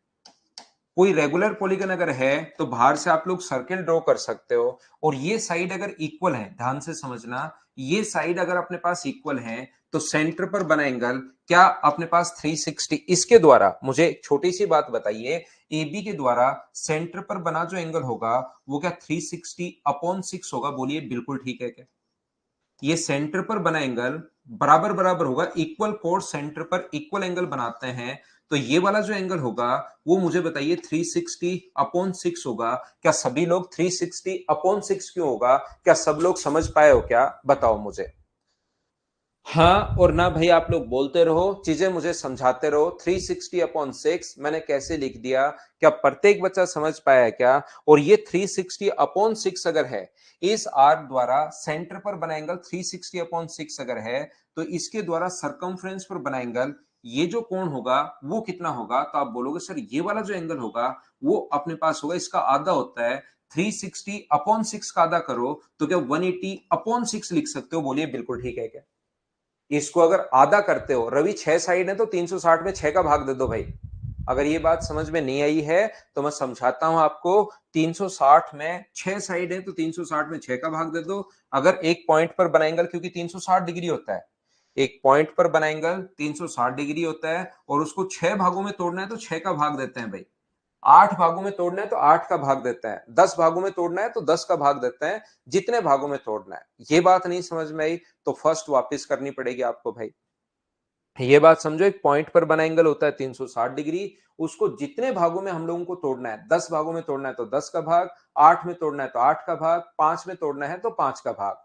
कोई रेगुलर पॉलीगन अगर है तो बाहर से आप लोग सर्किल ड्रॉ कर सकते हो, और ये साइड अगर इक्वल है, ध्यान से समझना, ये साइड अगर अपने पास इक्वल है, तो सेंटर पर बना एंगल क्या अपने पास 360, इसके द्वारा मुझे एक छोटी सी बात बताइए, ए बी के द्वारा सेंटर पर बना जो एंगल होगा वो क्या 360 अपॉन 6 होगा? बोलिए बिल्कुल ठीक है क्या? ये सेंटर पर बना एंगल बराबर बराबर होगा, इक्वल कोण सेंटर पर इक्वल एंगल बनाते हैं, तो ये वाला जो एंगल होगा वो मुझे बताइए 360 अपॉन 6 होगा। क्या सभी लोग 360 अपॉन 6 क्यों होगा, क्या सब लोग समझ पाए हो क्या, बताओ मुझे। हाँ और ना भाई, आप लोग बोलते रहो, चीजें मुझे समझाते रहो। 360 अपॉन 6 मैंने कैसे लिख दिया, क्या प्रत्येक बच्चा समझ पाया है क्या? और ये 360 अपॉन 6 अगर है, इस आर्क द्वारा सेंटर पर बना एंगल 360 अपॉन 6 अगर है, तो इसके द्वारा सरकमफ्रेंस पर बना एंगल, ये जो कोण होगा वो कितना होगा? तो आप बोलोगे सर ये वाला जो एंगल होगा वो अपने पास होगा, इसका आधा होता है। 360 अपॉन 6 का आधा करो तो क्या 180 अपॉन 6 लिख सकते हो? बोलिए बिल्कुल ठीक है क्या? इसको अगर आधा करते हो, रवि 6 साइड है तो 360 में 6 का भाग दे दो भाई। अगर ये बात समझ में नहीं आई है तो मैं समझाता हूं आपको। 360 में 6 साइड है तो 360 में 6 का भाग दे दो। अगर एक पॉइंट पर बना एंगल, क्योंकि 360 डिग्री होता है, एक पॉइंट पर बना एंगल 360 डिग्री होता है, और उसको 6 भागों में तोड़ना है तो 6 का भाग देते हैं भाई। 8 भागों में तोड़ना है तो 8 का भाग देता है, 10 भागों में तोड़ना है तो 10 का भाग देता है, जितने भागों में तोड़ना है। ये बात नहीं समझ में आई तो फर्स्ट वापस करनी पड़ेगी आपको भाई। ये बात समझो, एक पॉइंट पर बना एंगल होता है 360 डिग्री, उसको जितने भागों में हम लोगों को तोड़ना है, 10 भागों में तोड़ना है तो 10 का भाग, 8 में तोड़ना है तो 8 का भाग, 5 में तोड़ना है तो 5 का भाग।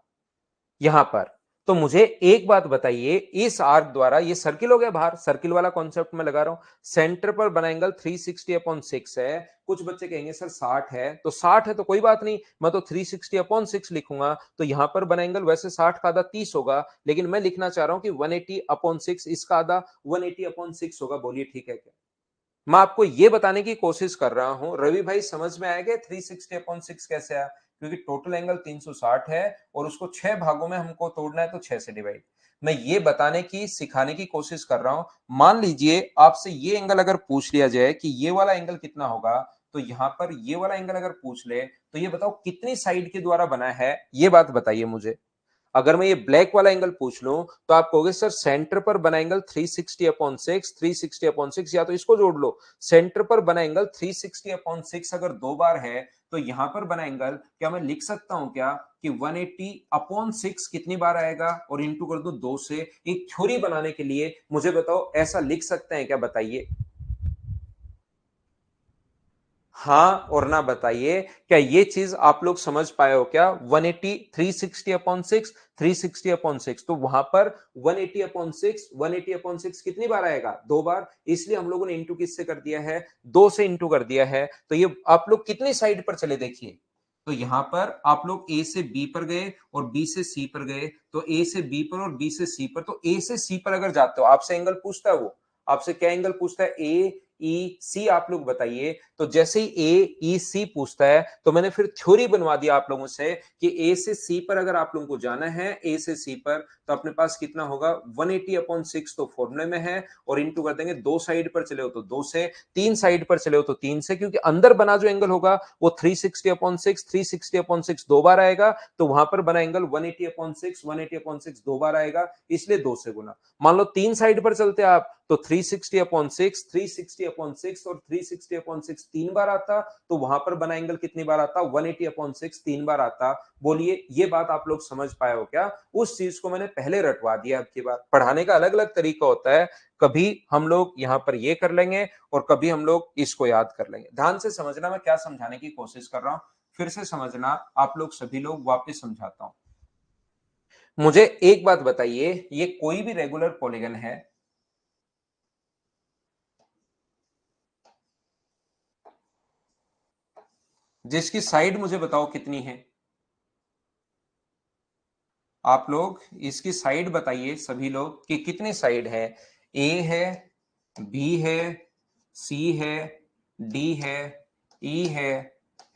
यहां पर तो मुझे एक बात बताइए, इस आर्क द्वारा, ये सर्किल हो गया बाहर, सर्किल वाला कॉन्सेप्ट में लगा रहा हूं, सेंटर पर बना एंगल 360/6 है। कुछ बच्चे कहेंगे सर 60 है, तो 60 है तो कोई बात नहीं, मैं तो 360/6 लिखूंगा, तो यहां पर बना एंगल वैसे 60 का आधा 30 होगा, लेकिन मैं लिखना चाह रहा हूं कि 180/6 इसका आधा 180/6 होगा। बोलिए ठीक है क्या? मैं आपको यह बताने की कोशिश कर रहा हूं, रवि भाई समझ में आएगा 360/6 कैसे आया? क्योंकि टोटल एंगल 360 है और उसको 6 भागों में हमको तोड़ना है, तो 6 से डिवाइड। मैं ये बताने की, सिखाने की कोशिश कर रहा हूं। मान लीजिए आपसे ये एंगल अगर पूछ लिया जाए कि ये वाला एंगल कितना होगा, तो यहां पर ये वाला एंगल अगर पूछ ले, तो ये बताओ कितनी साइड के द्वारा बना है, ये बात बताइए मुझे। अगर मैं ये ब्लैक वाला एंगल पूछ लूं, तो आप कहोगे सर सेंटर पर बना एंगल 360/6, 360/6, या तो इसको जोड़ लो। सेंटर पर बना एंगल 360/6 अगर दो बार है, तो यहां पर बना एंगल क्या मैं लिख सकता हूं क्या कि 180/6 कितनी बार आएगा, और इंटू कर दो 2 से। एक थ्योरी बनाने के लिए मुझे बताओ, ऐसा लिख सकते हैं क्या? बताइए। हाँ और ना बताइए, क्या ये चीज आप लोग समझ पाए हो क्या? 180, 360/6, 360/6, तो वहां पर 180/6, 180/6 कितनी बार आएगा? दो बार। इसलिए हम लोगों ने इंटू किससे कर दिया है? दो से इंटू कर दिया है। तो ये आप लोग कितनी साइड पर चले देखिए, तो यहां पर आप लोग ए से बी पर गए और बी से सी पर गए, तो ए से बी पर और बी से सी पर। तो ए से सी पर अगर जाते हो, आपसे एंगल पूछता है, वो आपसे क्या एंगल पूछता है? ए ई सी, आप लोग बताइए। तो जैसे ही ए ई सी पूछता है, तो मैंने फिर थ्योरी बनवा दिया आप लोगों से कि ए से सी पर अगर आप लोगों को जाना है, ए से सी पर, तो अपने पास कितना होगा? 180/6 तो फॉर्मूले में है, और इंटू कर देंगे, दो साइड पर चले हो तो दो से, तीन साइड पर चले हो तो तीन से, क्योंकि अंदर बना जो एंगल होगा वो 360/6, 360/6 दो बार आएगा, तो वहां पर बना एंगल 180/6, 180/6 दो बार आएगा, इसलिए दो से गुना। मान लो तीन साइड पर चलते आप, तो 360/6, 360/6 और 360/6 तीन बार आता, तो वहां पर बना एंगल कितनी बार आता? 180/6 तीन बार आता। बोलिए, ये बात आप लोग समझ पाए हो क्या? उस चीज को मैंने पहले रटवा दिया। अब की बार पढ़ाने का अलग अलग तरीका होता है, कभी हम लोग यहां पर ये कर लेंगे और कभी हम लोग इसको याद कर लेंगे। ध्यान से समझना मैं क्या समझाने की कोशिश कर रहा हूं, फिर से समझना, आप लोग सभी लोग, वापस समझाता हूं। मुझे एक बात बताइए, ये कोई भी रेगुलर पॉलीगन है, जिसकी साइड मुझे बताओ कितनी है? आप लोग इसकी साइड बताइए सभी लोग कि कितनी साइड है। ए है, बी है, सी है, डी है, ई है,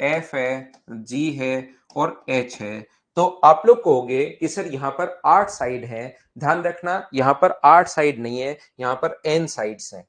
एफ है, जी है और एच है। तो आप लोग कहोगे कि सर यहां पर 8 साइड है। ध्यान रखना, यहां पर 8 साइड नहीं है, यहां पर एन साइड्स हैं।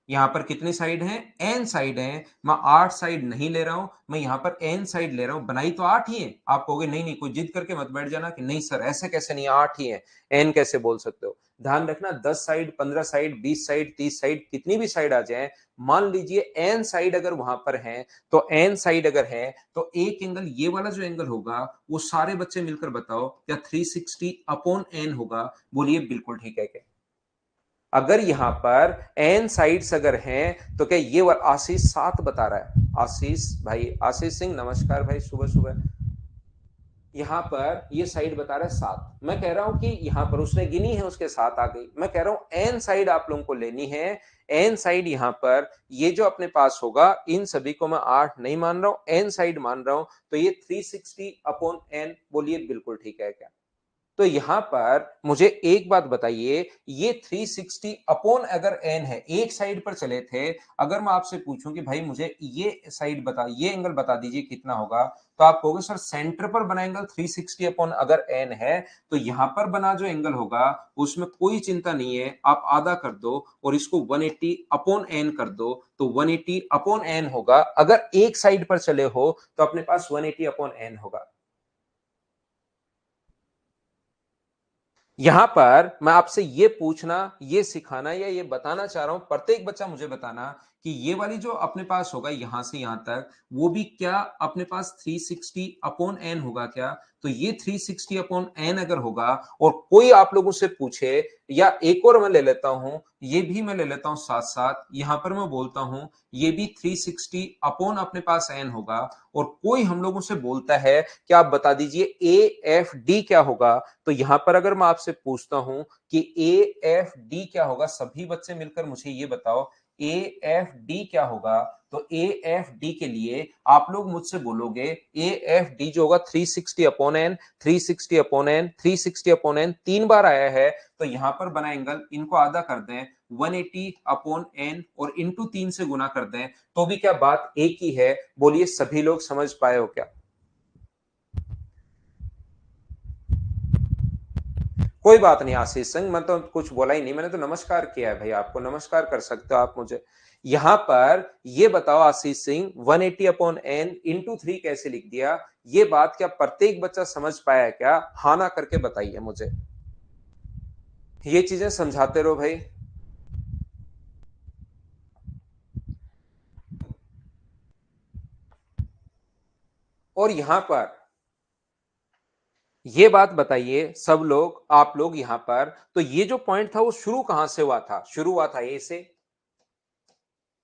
यहां पर कितनी साइड है? एन साइड है। मैं 8 साइड नहीं ले रहा हूं, मैं यहां पर एन साइड ले रहा हूं। बनाई तो 8 ही है। आप कहोगे नहीं नहीं, कोई जिद करके मत बैठ जाना कि नहीं सर ऐसे कैसे, नहीं 8 ही है, एन कैसे बोल सकते हो? ध्यान रखना, 10 साइड, 15 साइड, 20 साइड, 30 साइड, कितनी भी साइड आ जाए, मान लीजिए एन साइड अगर वहां पर है, तो एन साइड अगर है, तो एक एंगल, ये वाला जो एंगल होगा, वो सारे बच्चे मिलकर बताओ क्या 360/n होगा? बोलिए बिल्कुल ठीक है क्या? अगर यहां पर एन साइड्स अगर हैं, तो क्या ये आशीष 7 बता रहा है? आशीष भाई, आशीष सिंह नमस्कार भाई, सुबह सुबह। यहां पर ये साइड बता रहा है 7। मैं कह रहा हूं कि यहां पर उसने गिनी है, उसके साथ आ गई। मैं कह रहा हूं एन साइड आप लोगों को लेनी है। एन साइड यहां पर ये जो अपने पास होगा, इन सभी को मैं 8 नहीं मान रहा हूं, एन साइड मान रहा हूं, तो ये 360/n। बोलिए बिल्कुल ठीक है क्या? तो यहां पर मुझे एक बात बताइए, ये 360 अगर n है, एक साइड पर चले थे, अगर मैं आपसे पूछूं कि भाई मुझे ये साइड बता, ये एंगल बता दीजिए कितना होगा, तो आप कहोगे सर सेंटर पर बना एंगल 360 अगर n है, तो यहां पर बना जो एंगल होगा उसमें कोई चिंता नहीं है, आप आधा कर दो और इसको 180/n कर दो, तो 180/n होगा। अगर एक साइड पर चले हो तो अपने पास 180/n होगा। यहां पर मैं आपसे ये पूछना, ये सिखाना या ये बताना चाह रहा हूं, प्रत्येक बच्चा मुझे बताना कि ये वाली जो अपने पास होगा यहां से यहां तक, वो भी क्या अपने पास 360 अपॉन एन होगा क्या? तो ये 360 अपॉन एन अगर होगा और कोई आप लोगों से पूछे, या एक और मैं ले लेता हूं, ये भी मैं ले लेता हूं साथ साथ, यहां पर मैं बोलता हूं ये भी 360 अपॉन अपने पास एन होगा, और कोई हम लोगों से बोलता है कि आप बता दीजिए ए एफ डी क्या होगा, तो यहां पर अगर मैं आपसे पूछता हूं कि ए एफ डी क्या होगा, सभी बच्चे मिलकर मुझे ये बताओ ए एफ डी क्या होगा। तो ए एफ डी के लिए आप लोग मुझसे बोलोगे ए एफ डी जो होगा 360 upon n, 360 upon n, 360 upon n, 3 बार आया है, तो यहां पर बना एंगल, इनको आधा कर दें 180 अपॉन एन और इंटू 3 से गुना कर दें, तो भी क्या बात एक ही है? बोलिए सभी लोग समझ पाए हो क्या? कोई बात नहीं आशीष सिंह, मैं तो कुछ बोला ही नहीं, मैंने तो नमस्कार किया है भाई, आपको नमस्कार कर सकते हो आप मुझे। यहां पर ये बताओ Ashish Singh, 180 upon N into 3 कैसे लिख दिया? ये बात क्या प्रत्येक बच्चा समझ पाया है क्या? हाँ ना करके बताइए मुझे। ये चीजें समझाते रहो भाई। और यहां पर ये बात बताइए सब लोग, आप लोग यहां पर, तो ये जो पॉइंट था वो शुरू कहां से हुआ था? शुरू हुआ था ए से,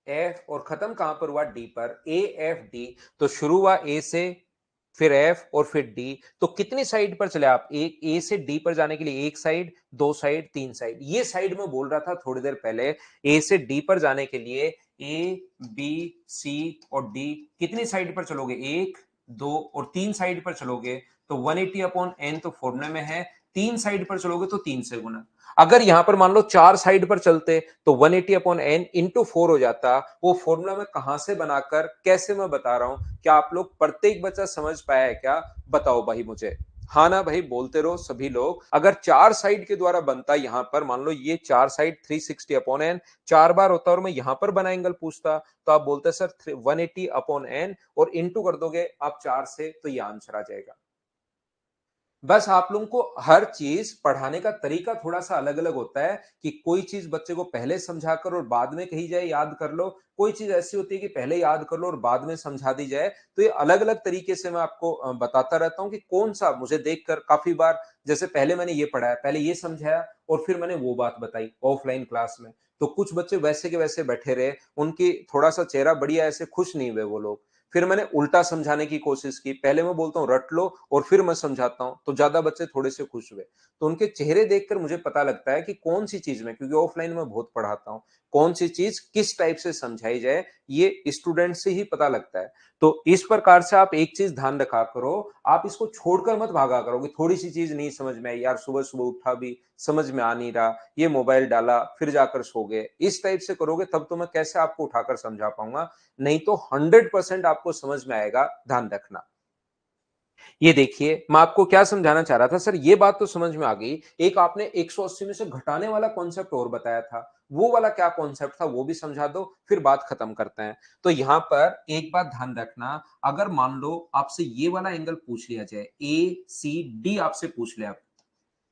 एफ, और खत्म कहां पर हुआ? डी पर, ए एफ डी। तो शुरू हुआ ए से, फिर एफ और फिर डी, तो कितनी साइड पर चले आप? एक ए से डी पर जाने के लिए एक साइड, दो साइड, तीन साइड, ये साइड में बोल रहा था थोड़ी देर पहले। ए से डी पर जाने के लिए ए बी सी और डी, कितनी साइड पर चलोगे? एक, दो और तीन साइड पर चलोगे, तो 180 अपॉन एन तो फॉर्मूले में है, तीन साइड पर चलोगे तो तीन से गुना। अगर यहां पर मान लो चार साइड पर चलते तो 180 अपॉन एन इंटू 4 हो जाता। वो फॉर्मूला मैं कहां से बनाकर कैसे मैं बता रहा हूं? क्या आप लोग प्रत्येक बच्चा समझ पाया है क्या? बताओ भाई मुझे। हाँ ना भाई, बोलते रहो सभी लोग। अगर चार साइड के द्वारा बनता, यहां पर मान लो ये चार साइड 360 अपॉन एन 4 बार होता और मैं यहां पर बना एंगल पूछता, तो आप बोलते सर 180 अपॉन एन और इंटू कर दोगे आप चार से, तो ये आंसर आ जाएगा। बस आप लोगों को हर चीज पढ़ाने का तरीका थोड़ा सा अलग अलग होता है, कि कोई चीज बच्चे को पहले समझाकर और बाद में कही जाए याद कर लो, कोई चीज ऐसी होती है कि पहले याद कर लो और बाद में समझा दी जाए। तो ये अलग अलग तरीके से मैं आपको बताता रहता हूँ कि कौन सा मुझे देखकर काफी बार, जैसे पहले मैंने ये पढ़ाया, पहले ये समझाया और फिर मैंने वो बात बताई ऑफलाइन क्लास में, तो कुछ बच्चे वैसे के वैसे बैठे रहे, उनकी थोड़ा सा चेहरा बढ़िया ऐसे खुश नहीं हुए वो लोग। फिर मैंने उल्टा समझाने की कोशिश की, पहले मैं बोलता हूँ रट लो और फिर मैं समझाता हूँ, तो ज्यादा बच्चे थोड़े से खुश हुए। तो उनके चेहरे देखकर मुझे पता लगता है कि कौन सी चीज में, क्योंकि ऑफलाइन में बहुत पढ़ाता हूँ, कौन सी चीज किस टाइप से समझाई जाए, ये स्टूडेंट से ही पता लगता है। तो इस प्रकार से आप एक चीज ध्यान रखा करो, आप इसको छोड़कर मत भागा करो कि थोड़ी सी चीज नहीं समझ में आई यार, सुबह सुबह उठा भी समझ में आ नहीं रहा, ये मोबाइल डाला फिर जाकर सो गए, इस टाइप से करोगे तब तो मैं कैसे आपको उठाकर समझा पाऊंगा? नहीं तो 100% आपको समझ में आएगा, ध्यान रखना। ये देखिए मैं आपको क्या समझाना चाह रहा था सर, ये बात तो समझ में आ गई। एक आपने 180 में से घटाने वाला कॉन्सेप्ट और बताया था, वो वाला क्या कॉन्सेप्ट था वो भी समझा दो, फिर बात खत्म करते हैं। तो यहां पर एक बात ध्यान रखना, अगर मान लो आपसे ये वाला एंगल पूछ लिया जाए, ए सी डी आपसे पूछ लिया,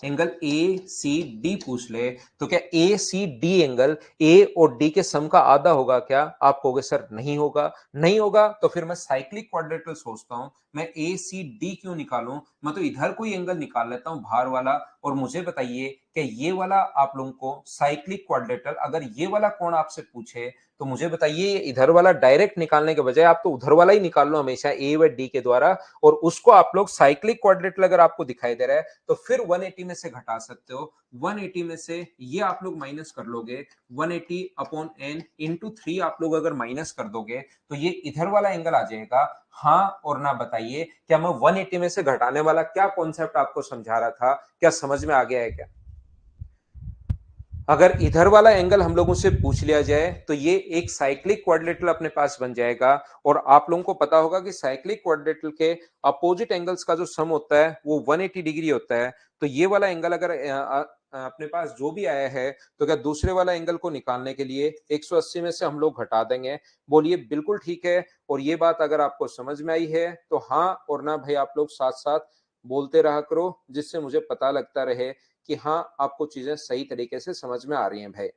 एंगल ए सी डी पूछ ले, तो क्या ए सी डी एंगल ए और डी के सम का आधा होगा क्या? आप कहोगे सर नहीं होगा। नहीं होगा तो फिर मैं साइक्लिक क्वाड्रेटल सोचता हूं, मैं ए सी डी क्यों निकालूं? मैं तो इधर कोई एंगल निकाल लेता हूं बाहर वाला, और मुझे बताइए कि ये वाला आप लोगों को साइक्लिक क्वाड्रेटल, अगर ये वाला कोण आपसे पूछे तो मुझे बताइए इधर वाला डायरेक्ट निकालने के बजाय आप तो उधर वाला ही निकाल लो हमेशा ए व डी के द्वारा, और उसको आप लोग साइक्लिक क्वाड्रेटल अगर आपको दिखाई दे रहा है तो फिर 180 में से घटा सकते हो। 180 में से ये आप लोग माइनस कर लोगे, 180 अपॉन एन इंटू 3 आप लोग अगर माइनस कर दोगे तो ये इधर वाला एंगल आ जाएगा। हाँ और ना बताइए, क्या मैं 180 में से घटाने वाला क्या कॉन्सेप्ट आपको समझा रहा था, क्या समझ में आ गया है क्या? अगर इधर वाला एंगल हम लोगों से पूछ लिया जाए तो ये एक साइक्लिक क्वाड्रिलेटरल अपने पास बन जाएगा, और आप लोगों को पता होगा कि साइक्लिक क्वाड्रिलेटरल के अपोजिट एंगल्स का जो सम होता है वो 180 डिग्री होता है। तो ये वाला एंगल अगर अपने पास जो भी आया है, तो क्या दूसरे वाला एंगल को निकालने के लिए 180 में से हम लोग घटा देंगे? बोलिए बिल्कुल ठीक है। और ये बात अगर आपको समझ में आई है तो हाँ और ना भाई आप लोग साथ साथ बोलते रहा करो, जिससे मुझे पता लगता रहे कि हाँ आपको चीजें सही तरीके से समझ में आ रही हैं भाई।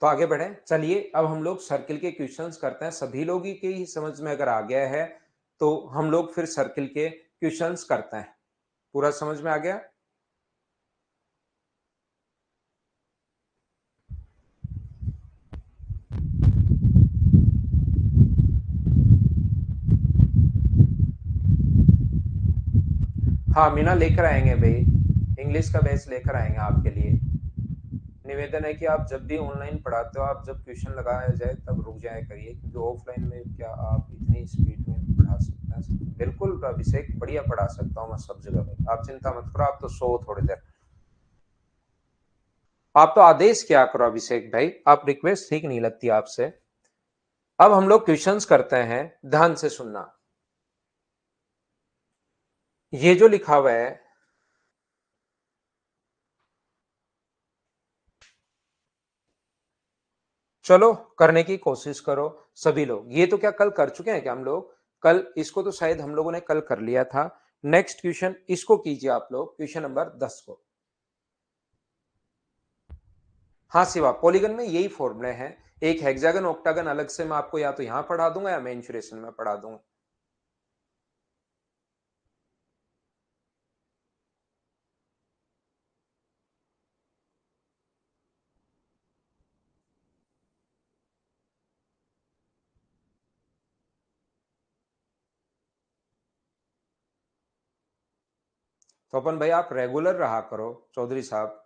तो आगे बढ़े, चलिए अब हम लोग सर्किल के क्वेश्चंस करते हैं। सभी लोग के ही समझ में अगर आ गया है तो हम लोग फिर सर्किल के क्वेश्चंस करते हैं। पूरा समझ में आ गया? हाँ मीना, लेकर आएंगे भाई, इंग्लिश का बैच लेकर आएंगे आपके लिए। निवेदन है कि आप जब भी ऑनलाइन पढ़ाते हो, आप जब क्वेश्चन लगाया जाए तब रुक जाया करिए, क्योंकि ऑफलाइन में क्या आप इतनी स्पीड में पढ़ा सकते हैं? बिल्कुल अभिषेक, बढ़िया पढ़ा सकता हूँ मैं सब जगह भाई, आप चिंता मत करो। आप तो सो थोड़ी देर, आप तो आदेश क्या करो अभिषेक भाई, आप रिक्वेस्ट ठीक नहीं लगती आपसे। अब हम लोग क्वेश्चंस करते हैं, ध्यान से सुनना। ये जो लिखा हुआ है, चलो करने की कोशिश करो सभी लोग। ये तो क्या कल कर चुके हैं क्या हम लोग? कल इसको तो शायद हम लोगों ने कल कर लिया था। नेक्स्ट क्वेश्चन इसको कीजिए आप लोग, क्वेश्चन नंबर 10 को। हाँ शिवा, पॉलीगन में यही फॉर्मूले हैं, एक हेक्सागन ऑक्टागन अलग से मैं आपको या तो यहां पढ़ा दूंगा या मेंसुरेशन में पढ़ा दूंगा। तो अपन भाई आप रेगुलर रहा करो चौधरी साहब।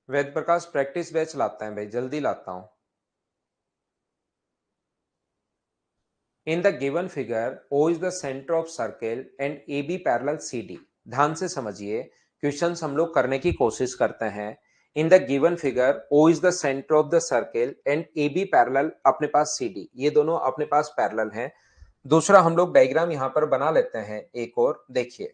वेद प्रकाश प्रैक्टिस बैच लाते हैं भाई, जल्दी लाता हूं। In the given figure O is the center of circle and AB parallel CD। ध्यान से समझिए, क्वेश्चन हम लोग करने की कोशिश करते हैं। In the given figure O is the center of the circle and AB parallel अपने पास CD, ये दोनों अपने पास पैरेलल हैं। दूसरा हम लोग डायग्राम यहां पर बना लेते हैं एक और, देखिए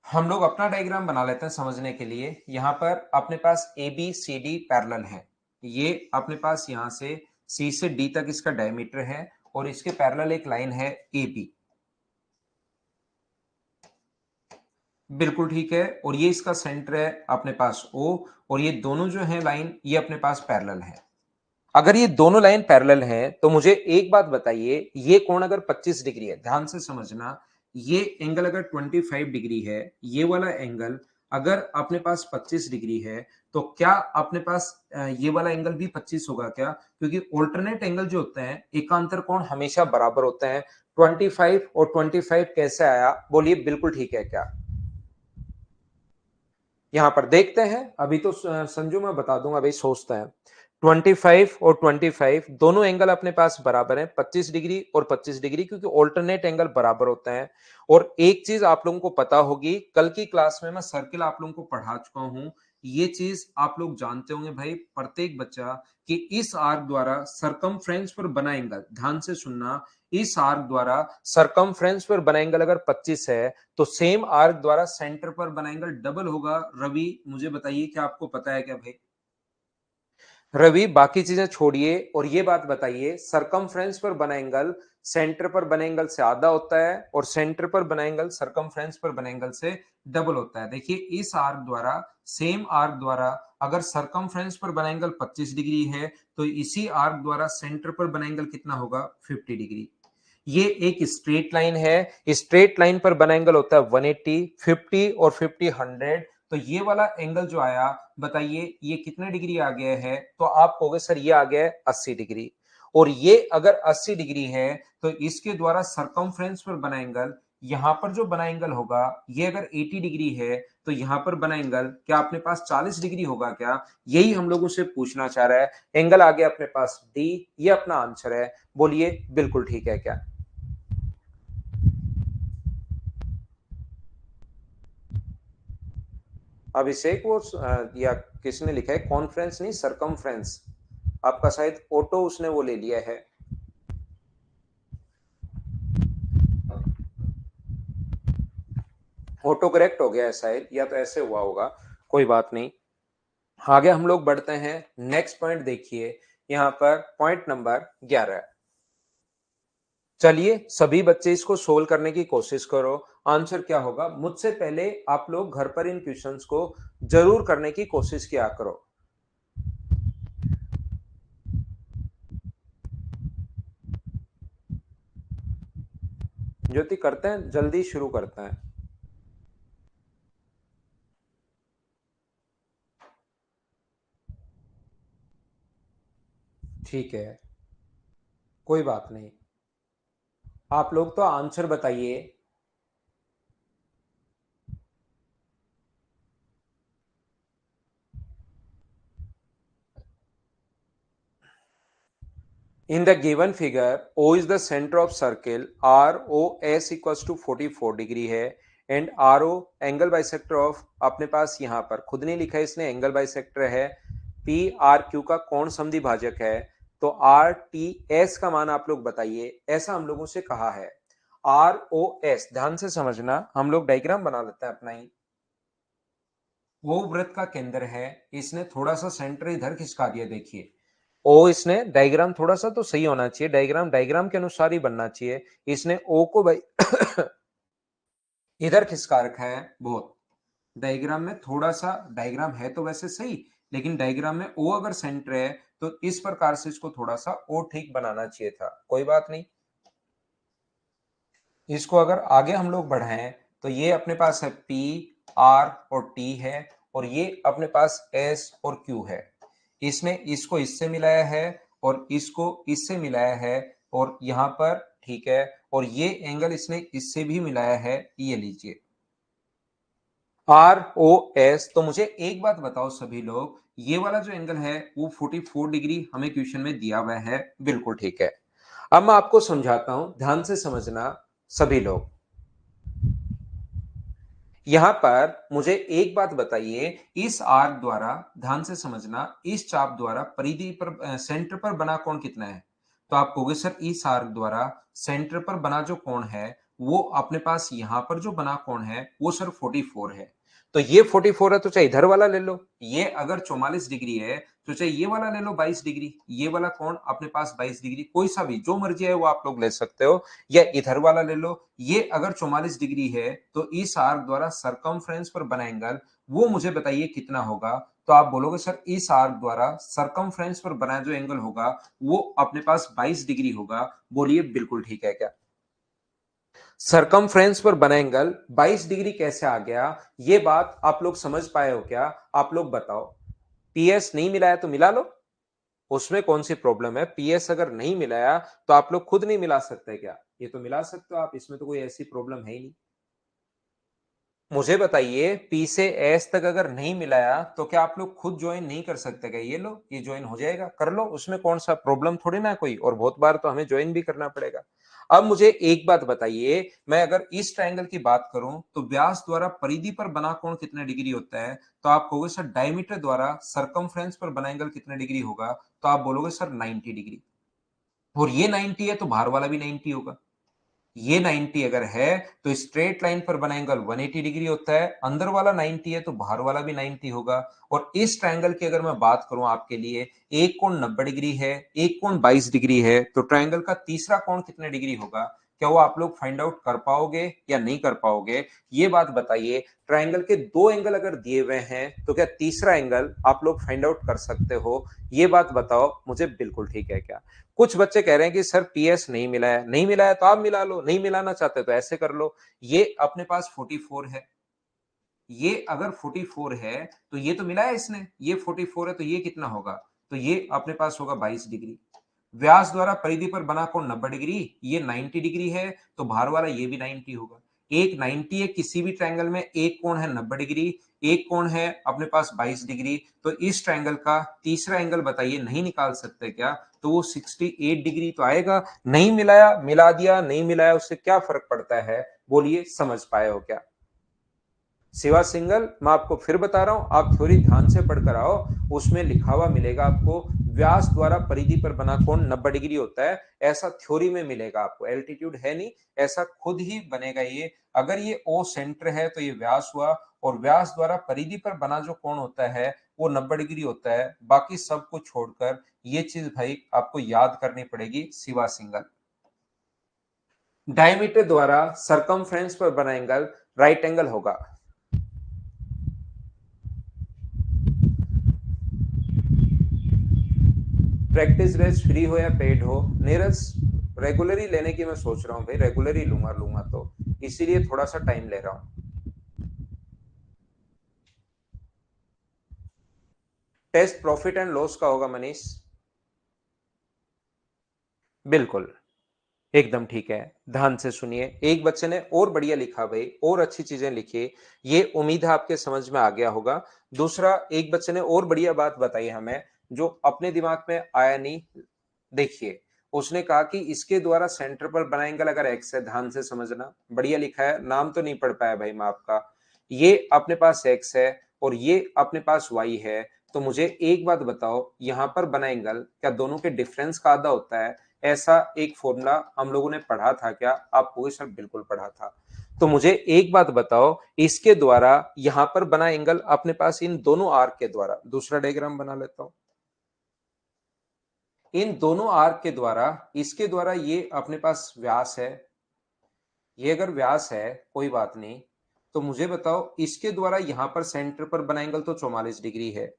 हम लोग अपना डायग्राम बना लेते हैं समझने के लिए। यहां पर अपने पास A B C D parallel है, ये अपने पास यहां से सी से डी तक इसका डायमीटर है, और इसके पैरेलल एक लाइन है ए बी। बिल्कुल ठीक है, और ये इसका सेंटर है अपने पास ओ, और ये दोनों जो है लाइन ये अपने पास पैरेलल है। अगर ये दोनों लाइन पैरेलल हैं तो मुझे एक बात बताइए, ये कोण अगर 25 डिग्री है, ध्यान से समझना, ये एंगल अगर 25 डिग्री है, ये वाला एंगल अगर अपने पास 25 डिग्री है, तो क्या अपने पास ये वाला एंगल भी 25 होगा क्या? क्योंकि ऑल्टरनेट एंगल जो होते हैं, एकांतर कोण हमेशा बराबर होते हैं। 25 और 25 कैसे आया बोलिए, बिल्कुल ठीक है क्या? यहां पर देखते हैं, अभी तो संजू मैं बता दूंगा भाई, सोचते हैं। 25 और 25 दोनों एंगल अपने पास बराबर हैं, 25 डिग्री और 25 डिग्री, क्योंकि ऑल्टरनेट एंगल बराबर होते हैं। और एक चीज आप लोगों को पता होगी, कल की क्लास में मैं सर्किल आप लोगों को पढ़ा चुका हूं, ये चीज आप लोग जानते होंगे भाई, प्रत्येक बच्चा, कि इस आर्क द्वारा सरकमफ्रेंस पर बना एंगल, ध्यान से सुनना, इस आर्क द्वारा सरकमफ्रेंस पर बना एंगल अगर 25 है, तो सेम आर्क द्वारा सेंटर पर बना एंगल डबल होगा। रवि मुझे बताइए, क्या आपको पता है क्या भाई? रवि बाकी चीजें छोड़िए और ये बात बताइए, सरकमफ्रेंस पर बना एंगल सेंटर पर बने एंगल से आधा होता है, और सेंटर पर बना एंगल सरकमफ्रेंस पर बने एंगल से डबल होता है। देखिए इस आर्क द्वारा, सेम आर्क द्वारा अगर सरकमफ्रेंस पर बना एंगल 25 डिग्री है, तो इसी आर्क द्वारा सेंटर पर बना एंगल कितना होगा? 50 डिग्री। ये एक स्ट्रेट लाइन है, स्ट्रेट लाइन पर बना एंगल होता है 180, 50 और 50 100। तो ये वाला एंगल जो आया, बताइए ये कितने डिग्री आ गया है? तो आप कहोगे सर ये आ गया है 80 डिग्री। और ये अगर 80 डिग्री है, तो इसके द्वारा सरकमफ्रेंस पर बना एंगल, यहां पर जो बना एंगल होगा, ये अगर 80 डिग्री है, तो यहां पर बना एंगल क्या अपने पास 40 डिग्री होगा क्या? यही हम लोगों से पूछना चाह रहा है। एंगल आ गया अपने पास डी, ये अपना आंसर है। बोलिए बिल्कुल ठीक है क्या? अभिषेक वो या किसने लिखा है, कॉन्फ्रेंस नहीं सरकमफ्रेंस, आपका शायद ऑटो उसने वो ले लिया है। ऑटो करेक्ट हो गया है शायद, या तो ऐसे हुआ होगा, कोई बात नहीं। आगे हम लोग बढ़ते हैं, नेक्स्ट पॉइंट देखिए, यहां पर पॉइंट नंबर 11। चलिए सभी बच्चे इसको सोल्व करने की कोशिश करो। आंसर क्या होगा? मुझसे पहले आप लोग घर पर इन क्वेश्चंस को जरूर करने की कोशिश किया करो। ज्योति करते हैं, जल्दी शुरू करते हैं। ठीक है, कोई बात नहीं। आप लोग तो आंसर बताइए। In the given figure, O is the center of circle, ROS equals to 44 degree है and RO angle bisector of, अपने पास यहां पर खुद नहीं लिखा है इसने, एंगल बाइसेक्टर है। PRQ का कोण समद्वि भाजक है। तो RTS का मान आप लोग बताइए, ऐसा हम लोगों से कहा है। ROS ध्यान से समझना, हम लोग डायग्राम बना लेते हैं अपना ही। O वृत्त का केंद्र है, इसने थोड़ा सा सेंटर इधर खिसका दिया, देखिए। ओ इसने डायग्राम थोड़ा सा तो सही होना चाहिए, डायग्राम डायग्राम के अनुसार ही बनना चाहिए। इसने ओ को भाई इधर खिसका रखा है बहुत। डायग्राम में थोड़ा सा, डायग्राम है तो वैसे सही, लेकिन डायग्राम में ओ अगर सेंटर है तो इस प्रकार से इसको थोड़ा सा ओ ठीक बनाना चाहिए था। कोई बात नहीं, इसको अगर आगे हम लोग बढ़ाएं तो ये अपने पास है पी, आर और टी है, और ये अपने पास एस और क्यू है। इसने इसको इससे मिलाया है और इसको इससे मिलाया है, और यहां पर ठीक है, और ये एंगल इसने इससे भी मिलाया है, ये लीजिए आर ओ एस। तो मुझे एक बात बताओ सभी लोग, ये वाला जो एंगल है वो 44 डिग्री हमें क्वेश्चन में दिया हुआ है, बिल्कुल ठीक है। अब मैं आपको समझाता हूं, ध्यान से समझना सभी लोग। यहां पर मुझे एक बात बताइए, इस आर्क द्वारा, ध्यान से समझना, इस चाप द्वारा परिधि पर सेंटर पर बना कोण कितना है? तो आप कहोगे सर इस आर्क द्वारा सेंटर पर बना जो कोण है वो अपने पास यहां पर जो बना कोण है वो सर 44 है। तो ये 44 है तो चाहे इधर वाला ले लो, ये अगर 44 डिग्री है तो चाहे ये वाला ले लो 22 डिग्री, ये वाला कोण अपने पास 22 डिग्री, कोई सा भी जो मर्जी है वो आप लोग ले सकते हो, या इधर वाला ले लो। ये अगर 44 डिग्री है तो इस आर्क द्वारा सरकमफ्रेंस पर बना एंगल वो मुझे बताइए कितना होगा? तो आप बोलोगे सर इस आर्क द्वारा सरकमफ्रेंस पर बना जो एंगल होगा वो अपने पास 22 डिग्री होगा। बोलिए बिल्कुल ठीक है क्या? सरकमफ्रेंस पर बना एंगल 22 डिग्री कैसे आ गया, ये बात आप लोग समझ पाए हो क्या? आप लोग बताओ। पीएस नहीं मिलाया तो मिला लो, उसमें कौन सी प्रॉब्लम है? पीएस अगर नहीं मिलाया तो आप लोग खुद नहीं मिला सकते क्या? ये तो मिला सकते हो आप, इसमें तो कोई ऐसी प्रॉब्लम है ही नहीं। मुझे बताइए, पी से एस तक अगर नहीं मिलाया तो क्या आप लोग खुद ज्वाइन नहीं कर सकते क्या? ये लो, ये ज्वाइन हो जाएगा, कर लो, उसमें कौन सा प्रॉब्लम थोड़ी ना कोई, और बहुत बार तो हमें ज्वाइन भी करना पड़ेगा। अब मुझे एक बात बताइए, मैं अगर इस ट्रायंगल की बात करूं तो व्यास द्वारा परिधि पर बना कोण कितने डिग्री होता है? तो आप कहोगे सर डायमीटर द्वारा सरकमफ्रेंस पर बना एंगल कितने डिग्री होगा? तो आप बोलोगे सर 90 डिग्री। और ये 90 है तो बाहर वाला भी 90 होगा। ये 90 अगर है तो स्ट्रेट लाइन पर बना एंगल 180 डिग्री होता है, अंदर वाला 90 है तो बाहर वाला भी 90 होगा। और इस ट्रायंगल की अगर मैं बात करूं आपके लिए, एक कोण 90 डिग्री है, एक कोण 22 डिग्री है, तो ट्रायंगल का तीसरा कोण कितने डिग्री होगा? क्या वो आप लोग फाइंड आउट कर पाओगे या नहीं कर पाओगे? ये बात बताइए। ट्रायंगल के दो एंगल अगर दिए हुए हैं तो क्या तीसरा एंगल आप लोग फाइंड आउट कर सकते हो? ये बात बताओ मुझे, बिल्कुल ठीक है क्या? कुछ बच्चे कह रहे हैं कि सर पीएस नहीं मिला है, नहीं मिला है तो आप मिला लो, नहीं मिलाना चाहते तो ऐसे कर लो। ये अपने पास 44 है, ये अगर 44 है तो ये तो मिला है इसने, ये 44 है तो ये कितना होगा? तो ये अपने पास होगा 22 डिग्री। व्यास द्वारा परिधि पर बना कोण 90 डिग्री, ये 90 डिग्री है तो बाहर वाला ये भी 90 होगा। एक 90 है, किसी भी ट्रायंगल में एक कोण है 90 डिग्री, एक कोण है अपने पास 22 डिग्री, तो इस ट्रायंगल का तीसरा एंगल बताइए, नहीं निकाल सकते क्या? तो वो 68 डिग्री तो आएगा। नहीं मिलाया, मिला दिया, नहीं मिलाया, उससे क्या फर्क पड़ता है? बोलिए, समझ पाए हो क्या? सिवा सिंगल, मैं आपको फिर बता रहा हूं, आप थ्योरी ध्यान से पढ़कर आओ, उसमें लिखा हुआ मिलेगा आपको, व्यास द्वारा परिधि पर बना कोण 90 डिग्री होता है, ऐसा थ्योरी में मिलेगा आपको, एल्टीट्यूड है नहीं, ऐसा खुद ही बनेगा ये। अगर ये ओ सेंटर है तो ये व्यास हुआ, और व्यास द्वारा परिधि पर बना जो कोण होता है वो 90 डिग्री होता है। बाकी सब कुछ छोड़कर ये चीज भाई आपको याद करनी पड़ेगी, सिवा सिंगल। डायमीटर द्वारा सरकमफ्रेंस पर बना एंगल राइट एंगल होगा। प्रैक्टिस बेच फ्री हो या पेड हो, नीरज रेगुलर ही लेने की मैं सोच रहा हूँ भाई, रेगुलर ही लूंगा तो इसीलिए थोड़ा सा टाइम ले रहा हूँ। टेस्ट प्रॉफिट एंड लॉस का होगा मनीष। बिल्कुल, एकदम ठीक है। ध्यान से सुनिए, एक बच्चे ने और बढ़िया लिखा भाई, और अच्छी चीजें लिखी, ये उम्मीद है आपके समझ में आ गया होगा। दूसरा, एक बच्चे ने और बढ़िया बात बताई हमें, जो अपने दिमाग में आया नहीं। देखिए, उसने कहा कि इसके द्वारा सेंटर पर बना एंगल अगर एक्स है, ध्यान से समझना, बढ़िया लिखा है, नाम तो नहीं पढ़ पाया भाई मैं आपका। ये अपने पास एक्स है और ये अपने पास वाई है, तो मुझे एक बात बताओ, यहां पर बना एंगल क्या दोनों के डिफरेंस का आधा होता है? ऐसा एक फॉर्मूला हम लोगों ने पढ़ा था क्या? आपको सर बिल्कुल पढ़ा था। तो मुझे एक बात बताओ, इसके द्वारा यहां पर बना एंगल अपने पास इन दोनों आर्क के द्वारा, दूसरा डायग्राम बना लेता हूं, इन दोनों आर्क के द्वारा, इसके द्वारा ये अपने पास व्यास है, ये अगर व्यास है कोई बात नहीं, तो मुझे बताओ इसके द्वारा यहां पर सेंटर पर बना एंगल तो 44 डिग्री है,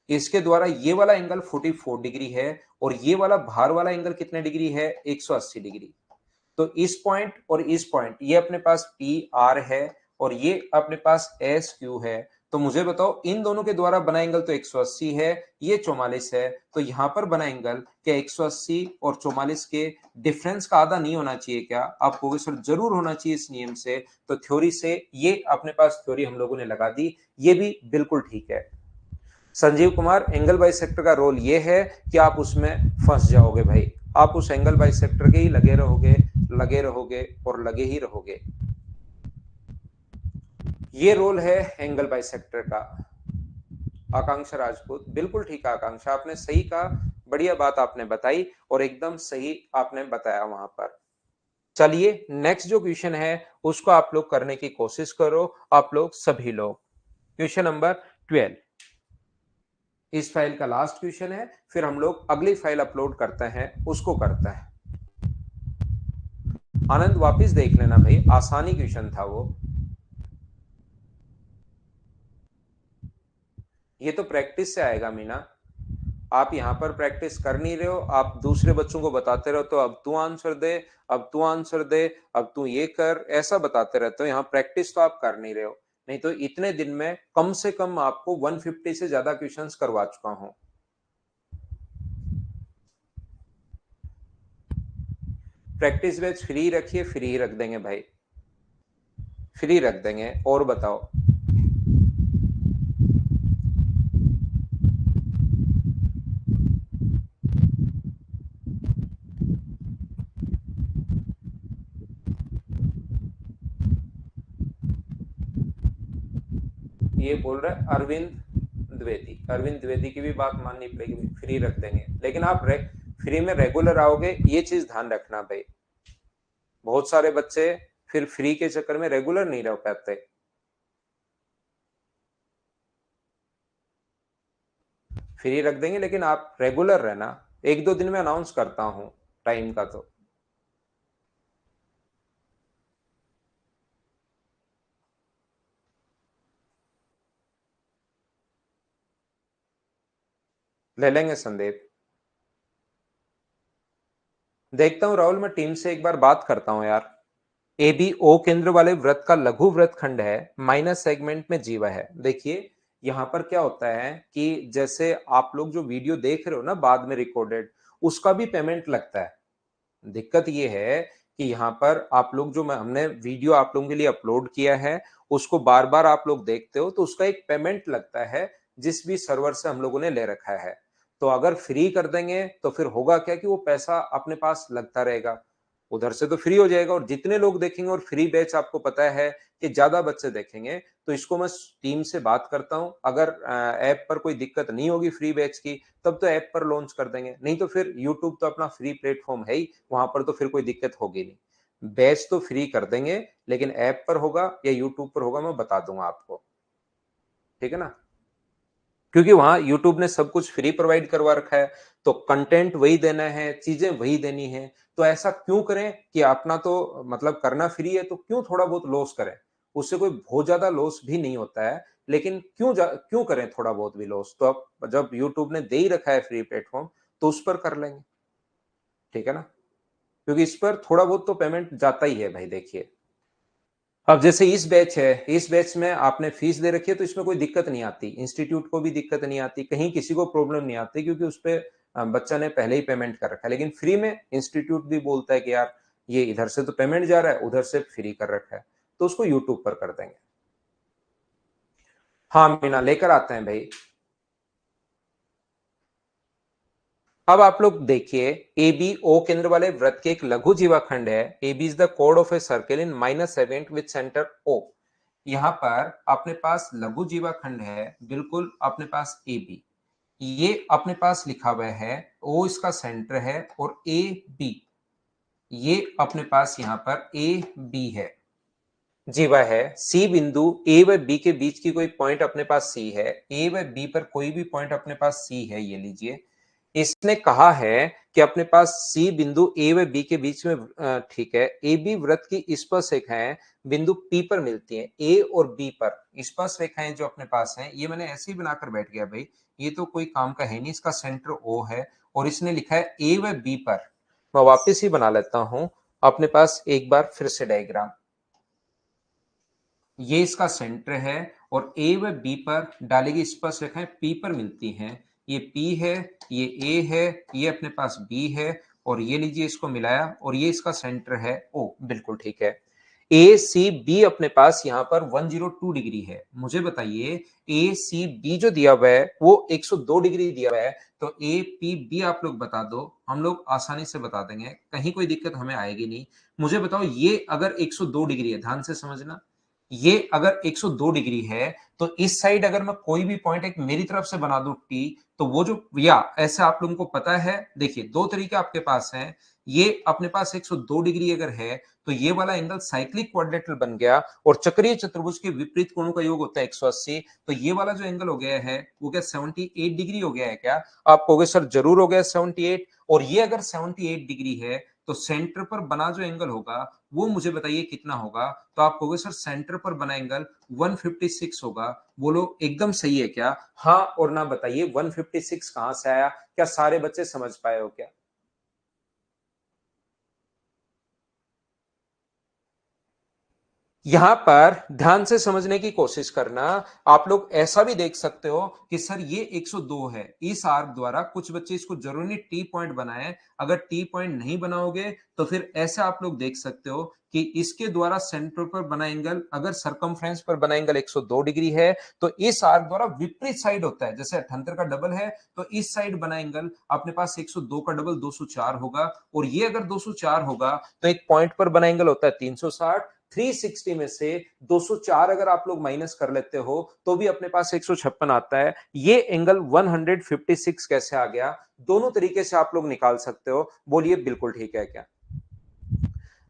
इसके द्वारा ये वाला एंगल 44 डिग्री है, और ये वाला बाहर वाला एंगल कितने डिग्री है? 180 डिग्री। तो इस पॉइंट और इस पॉइंट, ये अपने पास पी आर है और ये अपने पास एस क्यू है। तो मुझे बताओ इन दोनों के द्वारा बना एंगल तो 180 है, ये 44 है, तो यहां पर बना एंगल क्या 180 और 44 के डिफरेंस का आधा नहीं होना चाहिए क्या? आप कहोगे सर जरूर होना चाहिए इस नियम से। तो थ्योरी से ये अपने पास थ्योरी हम लोगों ने लगा दी, ये भी बिल्कुल ठीक है। संजीव कुमार, एंगल बाइसेक्टर का रोल ये है कि आप उसमें फंस जाओगे भाई, आप उस एंगल बाइसेक्टर के ही लगे रहोगे, लगे रहोगे और लगे ही रहोगे। ये रोल है एंगल बाइसेक्टर का। आकांक्षा राजपूत, बिल्कुल ठीक है आकांक्षा, आपने सही कहा, बढ़िया बात आपने बताई और एकदम सही आपने बताया वहां पर। चलिए नेक्स्ट जो क्वेश्चन है उसको आप लोग करने की कोशिश करो, आप लोग सभी लोग। क्वेश्चन नंबर 12 इस फाइल का लास्ट क्वेश्चन है, फिर हम लोग अगली फाइल अपलोड करते हैं, उसको करते हैं। आनंद वापस देख लेना भाई, आसानी क्वेश्चन था वो, ये तो प्रैक्टिस से आएगा मीना। आप यहां पर प्रैक्टिस कर नहीं रहे हो, आप दूसरे बच्चों को बताते रहो तो अब तू आंसर दे, अब तू आंसर दे, अब तू ये कर, ऐसा बताते रहते हो, यहाँ प्रैक्टिस तो आप कर नहीं रहे हो। नहीं तो इतने दिन में कम से कम आपको 150 से ज्यादा क्वेश्चंस करवा चुका हूं। प्रैक्टिस बैच फ्री रखिए, फ्री ही रख देंगे भाई, फ्री रख देंगे। और बताओ, ये बोल रहा है अरविंद द्विवेदी, अरविंद द्विवेदी की भी बात माननी पड़ेगी, फ्री रख देंगे, लेकिन आप फ्री में रेगुलर आओगे, ये चीज ध्यान रखना भाई। बहुत सारे बच्चे फिर फ्री के चक्कर में रेगुलर नहीं रह पाते। फ्री रख देंगे लेकिन आप रेगुलर रहना, एक दो दिन में अनाउंस करता हूं टाइम का, तो ले लेंगे संदीप। देखता हूं राहुल, मैं टीम से एक बार बात करता हूं यार। ए बी ओ केंद्र वाले वृत्त का लघु वृत्त खंड है, माइनस सेगमेंट में जीवा है। देखिए यहां पर क्या होता है कि जैसे आप लोग जो वीडियो देख रहे हो ना बाद में रिकॉर्डेड, उसका भी पेमेंट लगता है। दिक्कत ये है कि यहाँ पर आप लोग जो मैं हमने वीडियो आप लोगों के लिए अपलोड किया है, उसको बार बार आप लोग देखते हो तो उसका एक पेमेंट लगता है, जिस भी सर्वर से हम लोगों ने ले रखा है। तो अगर फ्री कर देंगे तो फिर होगा क्या कि वो पैसा अपने पास लगता रहेगा, उधर से तो फ्री हो जाएगा, और जितने लोग देखेंगे, और फ्री बैच आपको पता है कि ज्यादा बच्चे देखेंगे, तो इसको मैं टीम से बात करता हूं, अगर ऐप पर कोई दिक्कत नहीं होगी फ्री बैच की, तब तो ऐप पर लॉन्च कर देंगे, नहीं तो फिर यूट्यूब तो अपना फ्री प्लेटफॉर्म है ही, वहां पर तो फिर कोई दिक्कत होगी नहीं। बैच तो फ्री कर देंगे, लेकिन ऐप पर होगा या यूट्यूब पर होगा मैं बता दूंगा आपको, ठीक है ना। क्योंकि वहां यूट्यूब ने सब कुछ फ्री प्रोवाइड करवा रखा है, तो कंटेंट वही देना है, चीजें वही देनी है। तो ऐसा क्यों करें कि अपना तो मतलब करना फ्री है, तो क्यों थोड़ा बहुत लॉस करें? उससे कोई बहुत ज्यादा लॉस भी नहीं होता है, लेकिन क्यों करें थोड़ा बहुत भी लॉस? तो अब जब यूट्यूब ने दे ही रखा है फ्री प्लेटफॉर्म, तो उस पर कर लेंगे, ठीक है ना? क्योंकि इस पर थोड़ा बहुत तो पेमेंट जाता ही है भाई, देखिए। अब जैसे इस बैच है, इस बैच में आपने फीस दे रखी है, तो इसमें कोई दिक्कत नहीं आती, इंस्टीट्यूट को भी दिक्कत नहीं आती, कहीं किसी को प्रॉब्लम नहीं आती, क्योंकि उस पे बच्चा ने पहले ही पेमेंट कर रखा है। लेकिन फ्री में इंस्टीट्यूट भी बोलता है कि यार ये इधर से तो पेमेंट जा रहा है, उधर से फ्री कर रखा है, तो उसको यूट्यूब पर कर देंगे। हाँ मीना, लेकर आते हैं भाई। अब आप लोग देखिए, ए बी ओ केंद्र वाले वृत्त के एक लघु जीवाखंड है। ए बी इज द कोड of a circle in -7 with centre O. यहाँ पर अपने पास लघु जीवाखंड है, बिल्कुल अपने पास ए बी, ये अपने पास लिखा हुआ है, ओ इसका सेंटर है, और ए बी ये अपने पास यहाँ पर ए बी है, जीवा है। सी बिंदु ए व बी के बीच की कोई पॉइंट अपने पास सी है, ए व बी पर कोई भी पॉइंट अपने पास सी है, ये लीजिए। इसने कहा है कि अपने पास सी बिंदु ए व बी के बीच में ठीक है, ए बी वृत्त की स्पर्श रेखाएं बिंदु पी पर मिलती हैं। ए और बी पर स्पर्श रेखाएं जो अपने पास हैं, ये मैंने ऐसे ही बनाकर बैठ गया भाई, ये तो कोई काम का है नहीं, इसका सेंटर ओ है, और इसने लिखा है ए व बी पर। मैं वापस ही बना लेता हूं अपने पास एक बार फिर से डायग्राम। ये इसका सेंटर है, और ए व बी पर डाली गई स्पर्श रेखाएं पी पर मिलती हैं। ये पी है, ये ए है, ये अपने पास बी है, और ये लीजिए इसको मिलाया, और ये इसका सेंटर है ओ, बिल्कुल ठीक है। ए सी बी अपने पास यहाँ पर 102 डिग्री है। मुझे बताइए, ए सी बी जो दिया हुआ है वो 102 डिग्री दिया हुआ है, तो ए पी बी आप लोग बता दो, हम लोग आसानी से बता देंगे, कहीं कोई दिक्कत हमें आएगी नहीं। मुझे बताओ, ये अगर 102 डिग्री है, ध्यान से समझना, ये अगर 102 डिग्री है, तो इस साइड अगर मैं कोई भी पॉइंट एक मेरी तरफ से बना दूं टी, तो वो जो, या ऐसे आप लोगों को पता है, देखिए दो तरीके आपके पास हैं। ये अपने पास 102 डिग्री अगर है, तो ये वाला एंगल साइक्लिक क्वाड्रिलेटरल बन गया, और चक्रीय चतुर्भुज के विपरीत कोणों का योग होता है 180। तो ये वाला जो एंगल हो गया है, वो क्या 78 डिग्री हो गया है क्या? आप कहोगे सर जरूर हो गया 78। और ये अगर 78 डिग्री है, तो सेंटर पर बना जो एंगल होगा, वो मुझे बताइए कितना होगा? तो आप कहोगे सर सेंटर पर बना एंगल 156 होगा। बोलो एकदम सही है क्या? हाँ और ना बताइए 156 कहां से आया? क्या सारे बच्चे समझ पाए हो क्या? यहां पर ध्यान से समझने की कोशिश करना। आप लोग ऐसा भी देख सकते हो कि सर ये 102 है, इस आर्क द्वारा कुछ बच्चे इसको जरूरी टी पॉइंट बनाए। अगर टी पॉइंट नहीं बनाओगे, तो फिर ऐसे आप लोग देख सकते हो कि इसके द्वारा सेंटर पर बना एंगल, अगर सरकमफ्रेंस पर बना एंगल 102 डिग्री है, तो इस आर्क द्वारा विपरीत साइड होता है, जैसे 78 का डबल है, तो इस साइड बना एंगल अपने पास 102 का डबल 204 होगा, और ये अगर 204 होगा, तो एक पॉइंट पर बना एंगल होता है 360। 360 में से 204 अगर आप लोग माइनस कर लेते हो, तो भी अपने पास 156 आता है। ये एंगल 156 कैसे आ गया? दोनों तरीके से आप लोग निकाल सकते हो, बोलिए बिल्कुल ठीक है क्या?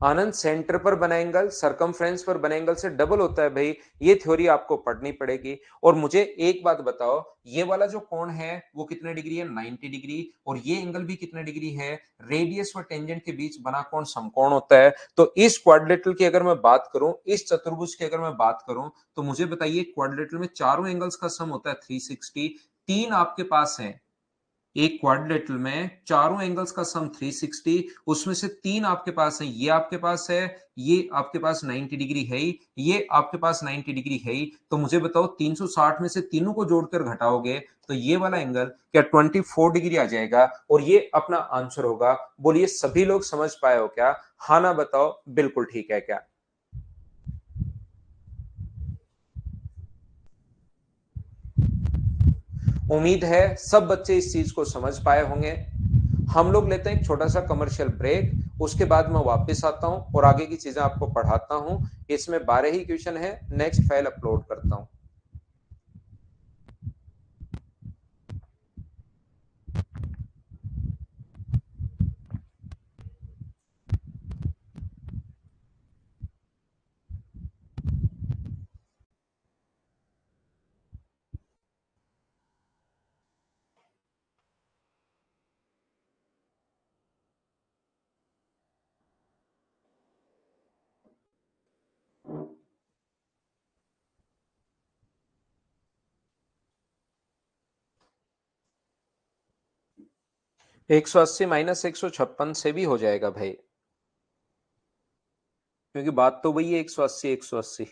आनंद, सेंटर पर बना एंगल सरकमफ्रेंस पर बने एंगल से डबल होता है भाई, ये थ्योरी आपको पढ़नी पड़ेगी। और मुझे एक बात बताओ, ये वाला जो कोण है वो कितने डिग्री है? 90 डिग्री। और ये एंगल भी कितने डिग्री है? रेडियस और टेंजेंट के बीच बना कोण समकोण होता है। तो इस क्वाड्रिलेटरल की अगर मैं बात करूं, इस चतुर्भुज की अगर मैं बात करूं, तो मुझे बताइए क्वाड्रिलेटरल में चारों एंगल्स का सम होता है 360। तीन आपके पास है, एक क्वाड्रिलेटरल में चारों एंगल्स का सम 360, उसमें से तीन आपके पास है, ये आपके पास है, ये आपके पास 90 डिग्री है ही, ये आपके पास 90 डिग्री है ही। तो मुझे बताओ 360 में से तीनों को जोड़कर घटाओगे, तो ये वाला एंगल क्या 24 डिग्री आ जाएगा, और ये अपना आंसर होगा। बोलिए सभी लोग समझ पाए हो क्या? हाँ ना बताओ बिल्कुल ठीक है क्या? उम्मीद है सब बच्चे इस चीज को समझ पाए होंगे। हम लोग लेते हैं एक छोटा सा कमर्शियल ब्रेक, उसके बाद मैं वापस आता हूं और आगे की चीजें आपको पढ़ाता हूं। इसमें 12 ही क्वेश्चन है, नेक्स्ट फाइल अपलोड करता हूं। 180 माइनस 156 से भी हो जाएगा भाई, क्योंकि बात तो वही है 180 180।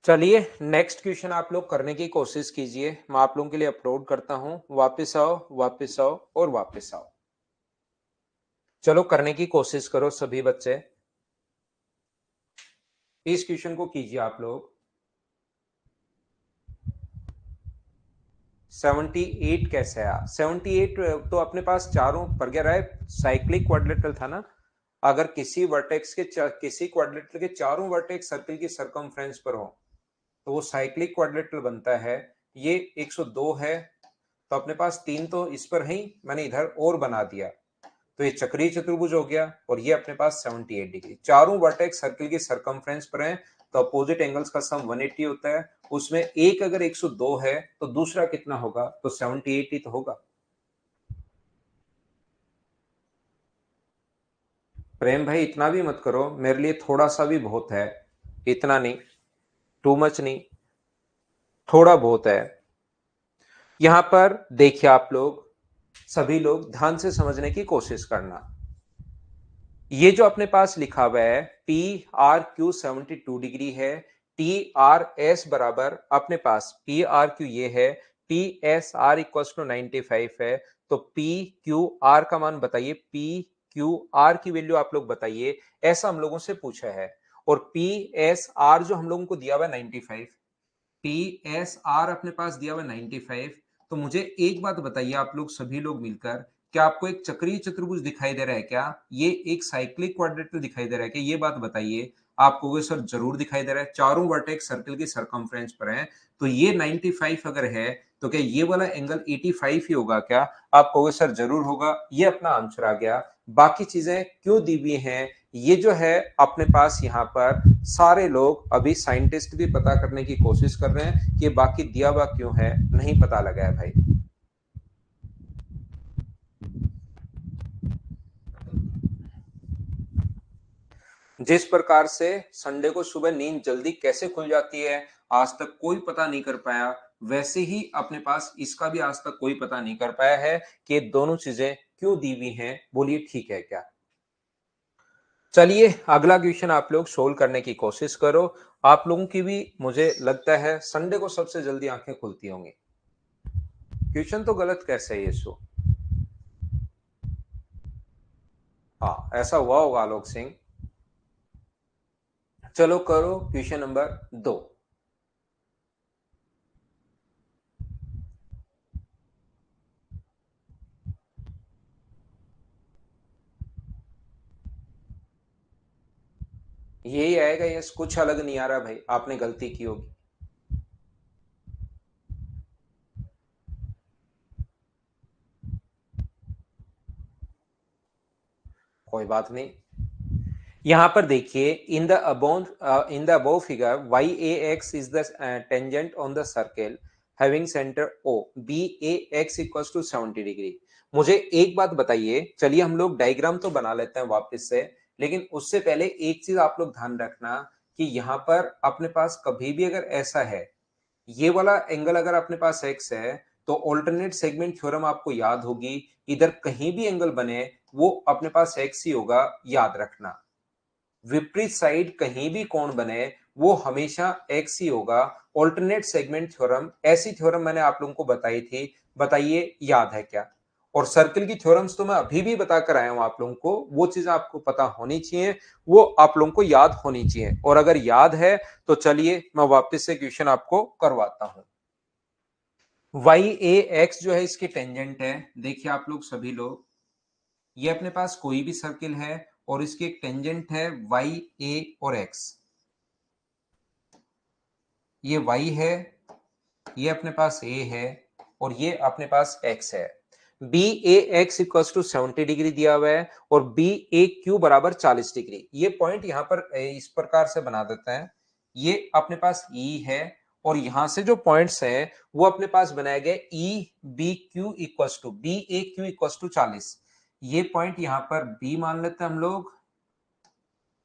चलिए नेक्स्ट क्वेश्चन आप लोग करने की कोशिश कीजिए, मैं आप लोगों के लिए अपलोड करता हूं। वापस आओ, वापस आओ और वापस आओ। चलो करने की कोशिश करो सभी बच्चे, इस क्वेश्चन को कीजिए आप लोग। 78 कैसे आया? 78 तो अपने पास चारों पर गया है, साइक्लिक क्वाड्रिलेटरल था ना। अगर किसी वर्टेक्स के किसी क्वाड्रिलेटरल के चारों वर्टेक्स सर्किल की सरकमफ्रेंस पर हो तो वो साइक्लिक क्वाड्रिलेटरल बनता है। ये 102 है, तो अपने पास तीन तो इस पर है ही, मैंने इधर और बना दिया, तो ये चक्रीय चतुर्भुज हो गया। और ये अपने पास 78 डिग्री, चारों वर्टेक्स सर्किल की सरकमफ्रेंस पर हैं, तो अपोजिट एंगल्स का सम 180 होता है। उसमें एक अगर 102 है तो दूसरा कितना होगा? तो 78 ही तो होगा। प्रेम भाई इतना भी मत करो, मेरे लिए थोड़ा सा भी बहुत है, इतना नहीं, टू मच नहीं, थोड़ा बहुत है। यहां पर देखिए आप लोग, सभी लोग ध्यान से समझने की कोशिश करना। ये जो अपने पास लिखा हुआ है पी आर क्यू 72 डिग्री है, टी आर एस बराबर अपने पास पी आर क्यू ये है, P S R equal to 95 है। तो पी क्यू आर का मान बताइए, पी क्यू आर की वैल्यू आप लोग बताइए, ऐसा हम लोगों से पूछा है। और पी एस आर जो हम लोगों को दिया हुआ है 95, PSR अपने पास दिया हुआ 95। तो मुझे एक बात बताइए आप लोग सभी लोग मिलकर, क्या आपको एक चक्रीय चतुर्भुज दिखाई दे रहा है क्या? ये एक साइक्लिक क्वाड्रेटर दिखाई दे रहा है क्या? ये बात बताइए। आप कहोगे सर जरूर दिखाई दे रहा है, चारों वर्टेक्स सर्कल की सरकमफ्रेंस पर हैं। तो ये 95 अगर है तो क्या ये वाला एंगल 85 ही होगा क्या? आप कहोगे सर जरूर होगा। ये अपना आंसर आ गया। बाकी चीजें क्यों दी हुई हैं ये जो है अपने पास यहाँ पर सारे लोग अभी साइंटिस्ट भी पता करने की कोशिश कर रहे हैं कि बाकी दिया हुआ क्यों है, नहीं पता लगा है भाई। जिस प्रकार से संडे को सुबह नींद जल्दी कैसे खुल जाती है आज तक कोई पता नहीं कर पाया, वैसे ही अपने पास इसका भी आज तक कोई पता नहीं कर पाया है कि दोनों चीजें क्यों दी हुई हैं। बोलिए ठीक है क्या? चलिए अगला क्वेश्चन आप लोग सोल्व करने की कोशिश करो। आप लोगों की भी मुझे लगता है संडे को सबसे जल्दी आंखें खुलती होंगी। क्वेश्चन तो गलत कैसे है ये सो? हाँ ऐसा हुआ होगा आलोक सिंह। चलो करो क्वेश्चन नंबर 2। यही आएगा, यस कुछ अलग नहीं आ रहा भाई, आपने गलती की होगी। कोई बात नहीं। यहां पर देखिए in the above figure Y A X is the tangent on the circle having centre O B A X equals to 70 degree. मुझे एक बात बताइए, चलिए हम लोग डायग्राम तो बना लेते हैं वापस से, लेकिन उससे पहले एक चीज आप लोग ध्यान रखना कि यहां पर अपने पास कभी भी अगर ऐसा है, ये वाला एंगल अगर अपने पास एक्स है तो ऑल्टरनेट सेगमेंट थ्योरम आपको याद होगी, इधर कहीं भी एंगल बने वो अपने पास एक्स ही होगा, याद रखना। विपरीत साइड कहीं भी कोण बने वो हमेशा एक्स ही होगा। ऑल्टरनेट सेगमेंट थ्योरम ऐसी थ्योरम मैंने आप लोगों को बताई थी, बताइए याद है क्या? और सर्कल की थ्योरम्स तो मैं अभी भी बताकर आया हूं आप लोगों को, वो चीज आपको पता होनी चाहिए, वो आप लोगों को याद होनी चाहिए। और अगर याद है तो चलिए मैं वापस से क्वेश्चन आपको करवाता हूं। वाई ए एक्स जो है इसकी टेंजेंट है, देखिए आप लोग सभी लोग, ये अपने पास कोई भी सर्किल है और इसकी एक टेंजेंट है वाई ए और एक्स। ये y है, ये अपने पास a है और ये अपने पास x है। B A X equal to 70 degree दिया हुआ है और बी ए क्यू बराबर 40 डिग्री। ये पॉइंट यहां पर इस प्रकार से बना देते हैं, ये अपने पास E है और यहां से जो पॉइंट्स हैं वो अपने पास बनाए गए E B Q equal to B A Q equal to 40। ये पॉइंट यहां पर B मान लेते हैं हम लोग,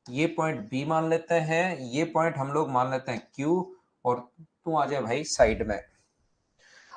ये पॉइंट B मान लेते हैं, ये पॉइंट हम लोग मान लेते हैं Q, और तू आ जाए भाई साइड में।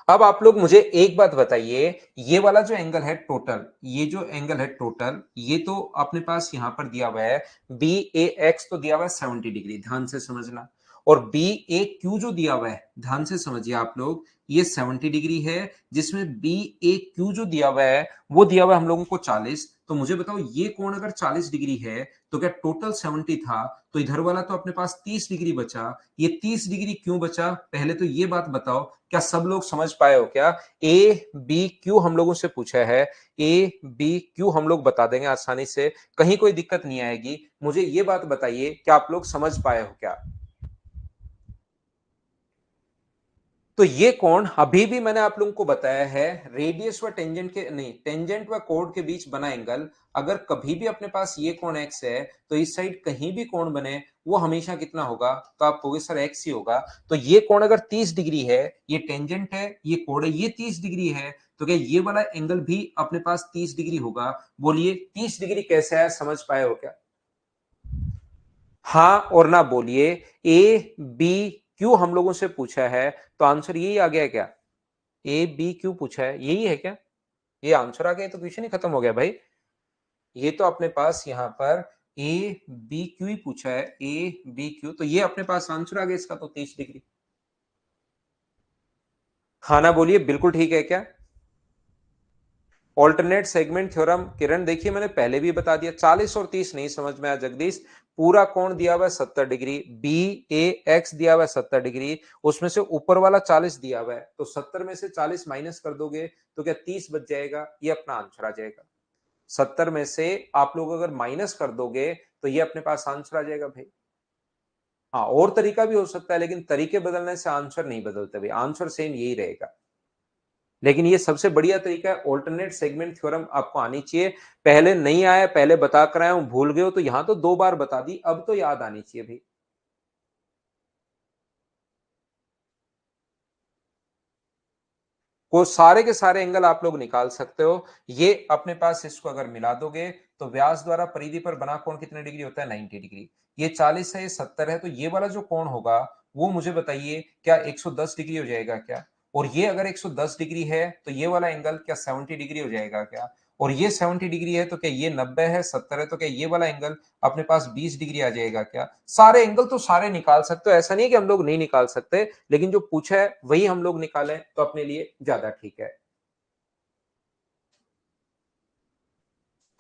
अब आप लोग मुझे एक बात बताइए, ये वाला जो एंगल है टोटल, ये जो एंगल है टोटल, ये तो अपने पास यहां पर दिया हुआ है बी ए एक्स तो दिया हुआ है 70 डिग्री, ध्यान से समझना। और बी ए क्यू जो दिया हुआ है, ध्यान से समझिए आप लोग, ये 70 डिग्री है, जिसमें बी ए क्यू जो दिया हुआ है वो दिया हुआ है हम लोगों को 40। तो मुझे बताओ ये कोण अगर 40 डिग्री है तो क्या टोटल 70 था, तो इधर वाला तो अपने पास 30 डिग्री बचा। ये 30 डिग्री क्यों बचा, पहले तो ये बात बताओ, क्या सब लोग समझ पाए हो क्या? ए बी क्यू हम लोगों से पूछा है, ए बी क्यू हम लोग बता देंगे आसानी से, कहीं कोई दिक्कत नहीं आएगी। मुझे ये बात बताइए क्या आप लोग समझ पाए हो क्या? तो ये कोण अभी भी मैंने आप लोगों को बताया है, रेडियस व टेंजेंट के नहीं, टेंजेंट व कोण के बीच बना एंगल, अगर कभी भी अपने पास ये कोण x है तो इस साइड कहीं भी कोण बने वो हमेशा कितना होगा? तो आप कहोगे सर x ही होगा। तो ये कोण अगर 30 डिग्री है, ये टेंजेंट है, ये कोण है, ये 30 डिग्री है, तो क्या ये वाला एंगल भी अपने पास 30 डिग्री होगा? बोलिए 30 डिग्री कैसे है, समझ पाए हो क्या? हाँ और ना बोलिए। ए बी क्यू हम लोगों से पूछा है तो आंसर यही आ गया क्या? ए बी क्यू पूछा है, यही है क्या? ये आंसर आ गया तो क्वेश्चन ही खत्म हो गया भाई। ये तो अपने पास यहाँ पर ए बी क्यू ही पूछा है, ए बी क्यू, तो ये अपने पास आंसर आ गया इसका तो 30 डिग्री। हाँ ना बोलिए, बिल्कुल ठीक है क्या? ऑल्टरनेट सेगमेंट थ्योरम, किरण देखिए मैंने पहले भी बता दिया, 40 और 30 नहीं समझ में आया जगदीश, पूरा कोण दिया हुआ है 70 डिग्री, बी ए एक्स दिया हुआ है 70 डिग्री, उसमें से ऊपर वाला 40 दिया हुआ है, तो 70 में से 40 माइनस कर दोगे तो क्या 30 बच जाएगा, ये अपना आंसर आ जाएगा। 70 में से आप लोग अगर माइनस कर दोगे तो ये अपने पास आंसर आ जाएगा भाई। हाँ, और तरीका भी हो सकता है, लेकिन तरीके बदलने से आंसर नहीं बदलते भाई, आंसर सेम यही रहेगा। लेकिन ये सबसे बढ़िया तरीका है, ऑल्टरनेट सेगमेंट थ्योरम आपको आनी चाहिए। पहले नहीं आया, पहले बता कर आया हूं, भूल गए हो तो यहां तो 2 बार बता दी, अब तो याद आनी चाहिए भाई। को सारे के सारे एंगल आप लोग निकाल सकते हो। ये अपने पास इसको अगर मिला दोगे तो व्यास द्वारा परिधि पर बना कोण कितने डिग्री होता है, 90 डिग्री। ये 40 है, ये 70 है, तो ये वाला जो कोण होगा वो मुझे बताइए क्या 110 डिग्री हो जाएगा क्या? और ये अगर 110 डिग्री है तो ये वाला एंगल क्या 70 डिग्री हो जाएगा क्या? और ये 70 डिग्री है तो क्या ये 90 है, 70 है, तो क्या ये वाला एंगल अपने पास 20 डिग्री आ जाएगा क्या? सारे एंगल तो सारे निकाल सकते हो, ऐसा नहीं है कि हम लोग नहीं निकाल सकते, लेकिन जो पूछा है वही हम लोग निकालें तो अपने लिए ज्यादा ठीक है।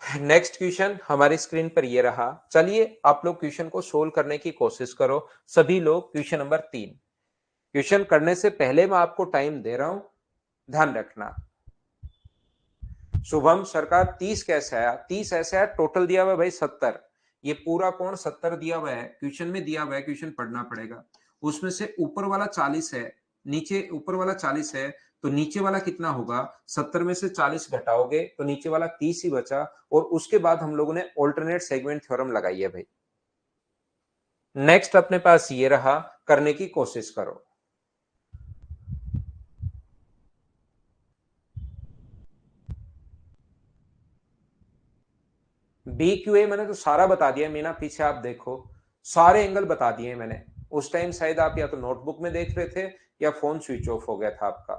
नेक्स्ट क्वेश्चन हमारी स्क्रीन पर ये रहा। चलिए आप लोग क्वेश्चन को सोल्व करने की कोशिश करो, सभी लोग। क्वेश्चन नंबर 3, क्वेश्चन करने से पहले मैं आपको टाइम दे रहा हूं, ध्यान रखना। शुभम सर का 30 कैसे आया? 30 ऐसे आया, टोटल दिया हुआ है भाई 70। ये पूरा कोण 70 दिया हुआ है, क्वेश्चन में दिया हुआ है, क्वेश्चन पढ़ना पड़ेगा। उसमें से ऊपर वाला 40 है, नीचे ऊपर वाला 40 है, तो नीचे वाला कितना होगा? 70 में से 40 घटाओगे तो नीचे वाला 30 ही बचा। और उसके बाद हम लोगों ने ऑल्टरनेट सेगमेंट थ्योरम लगाई है भाई। नेक्स्ट अपने पास ये रहा, करने की कोशिश करो। बी क्यू ए मैंने तो सारा बता दिया मीना, पीछे आप देखो, सारे एंगल बता दिए मैंने। उस टाइम शायद आप या तो नोटबुक में देख रहे थे या फोन स्विच ऑफ हो गया था आपका।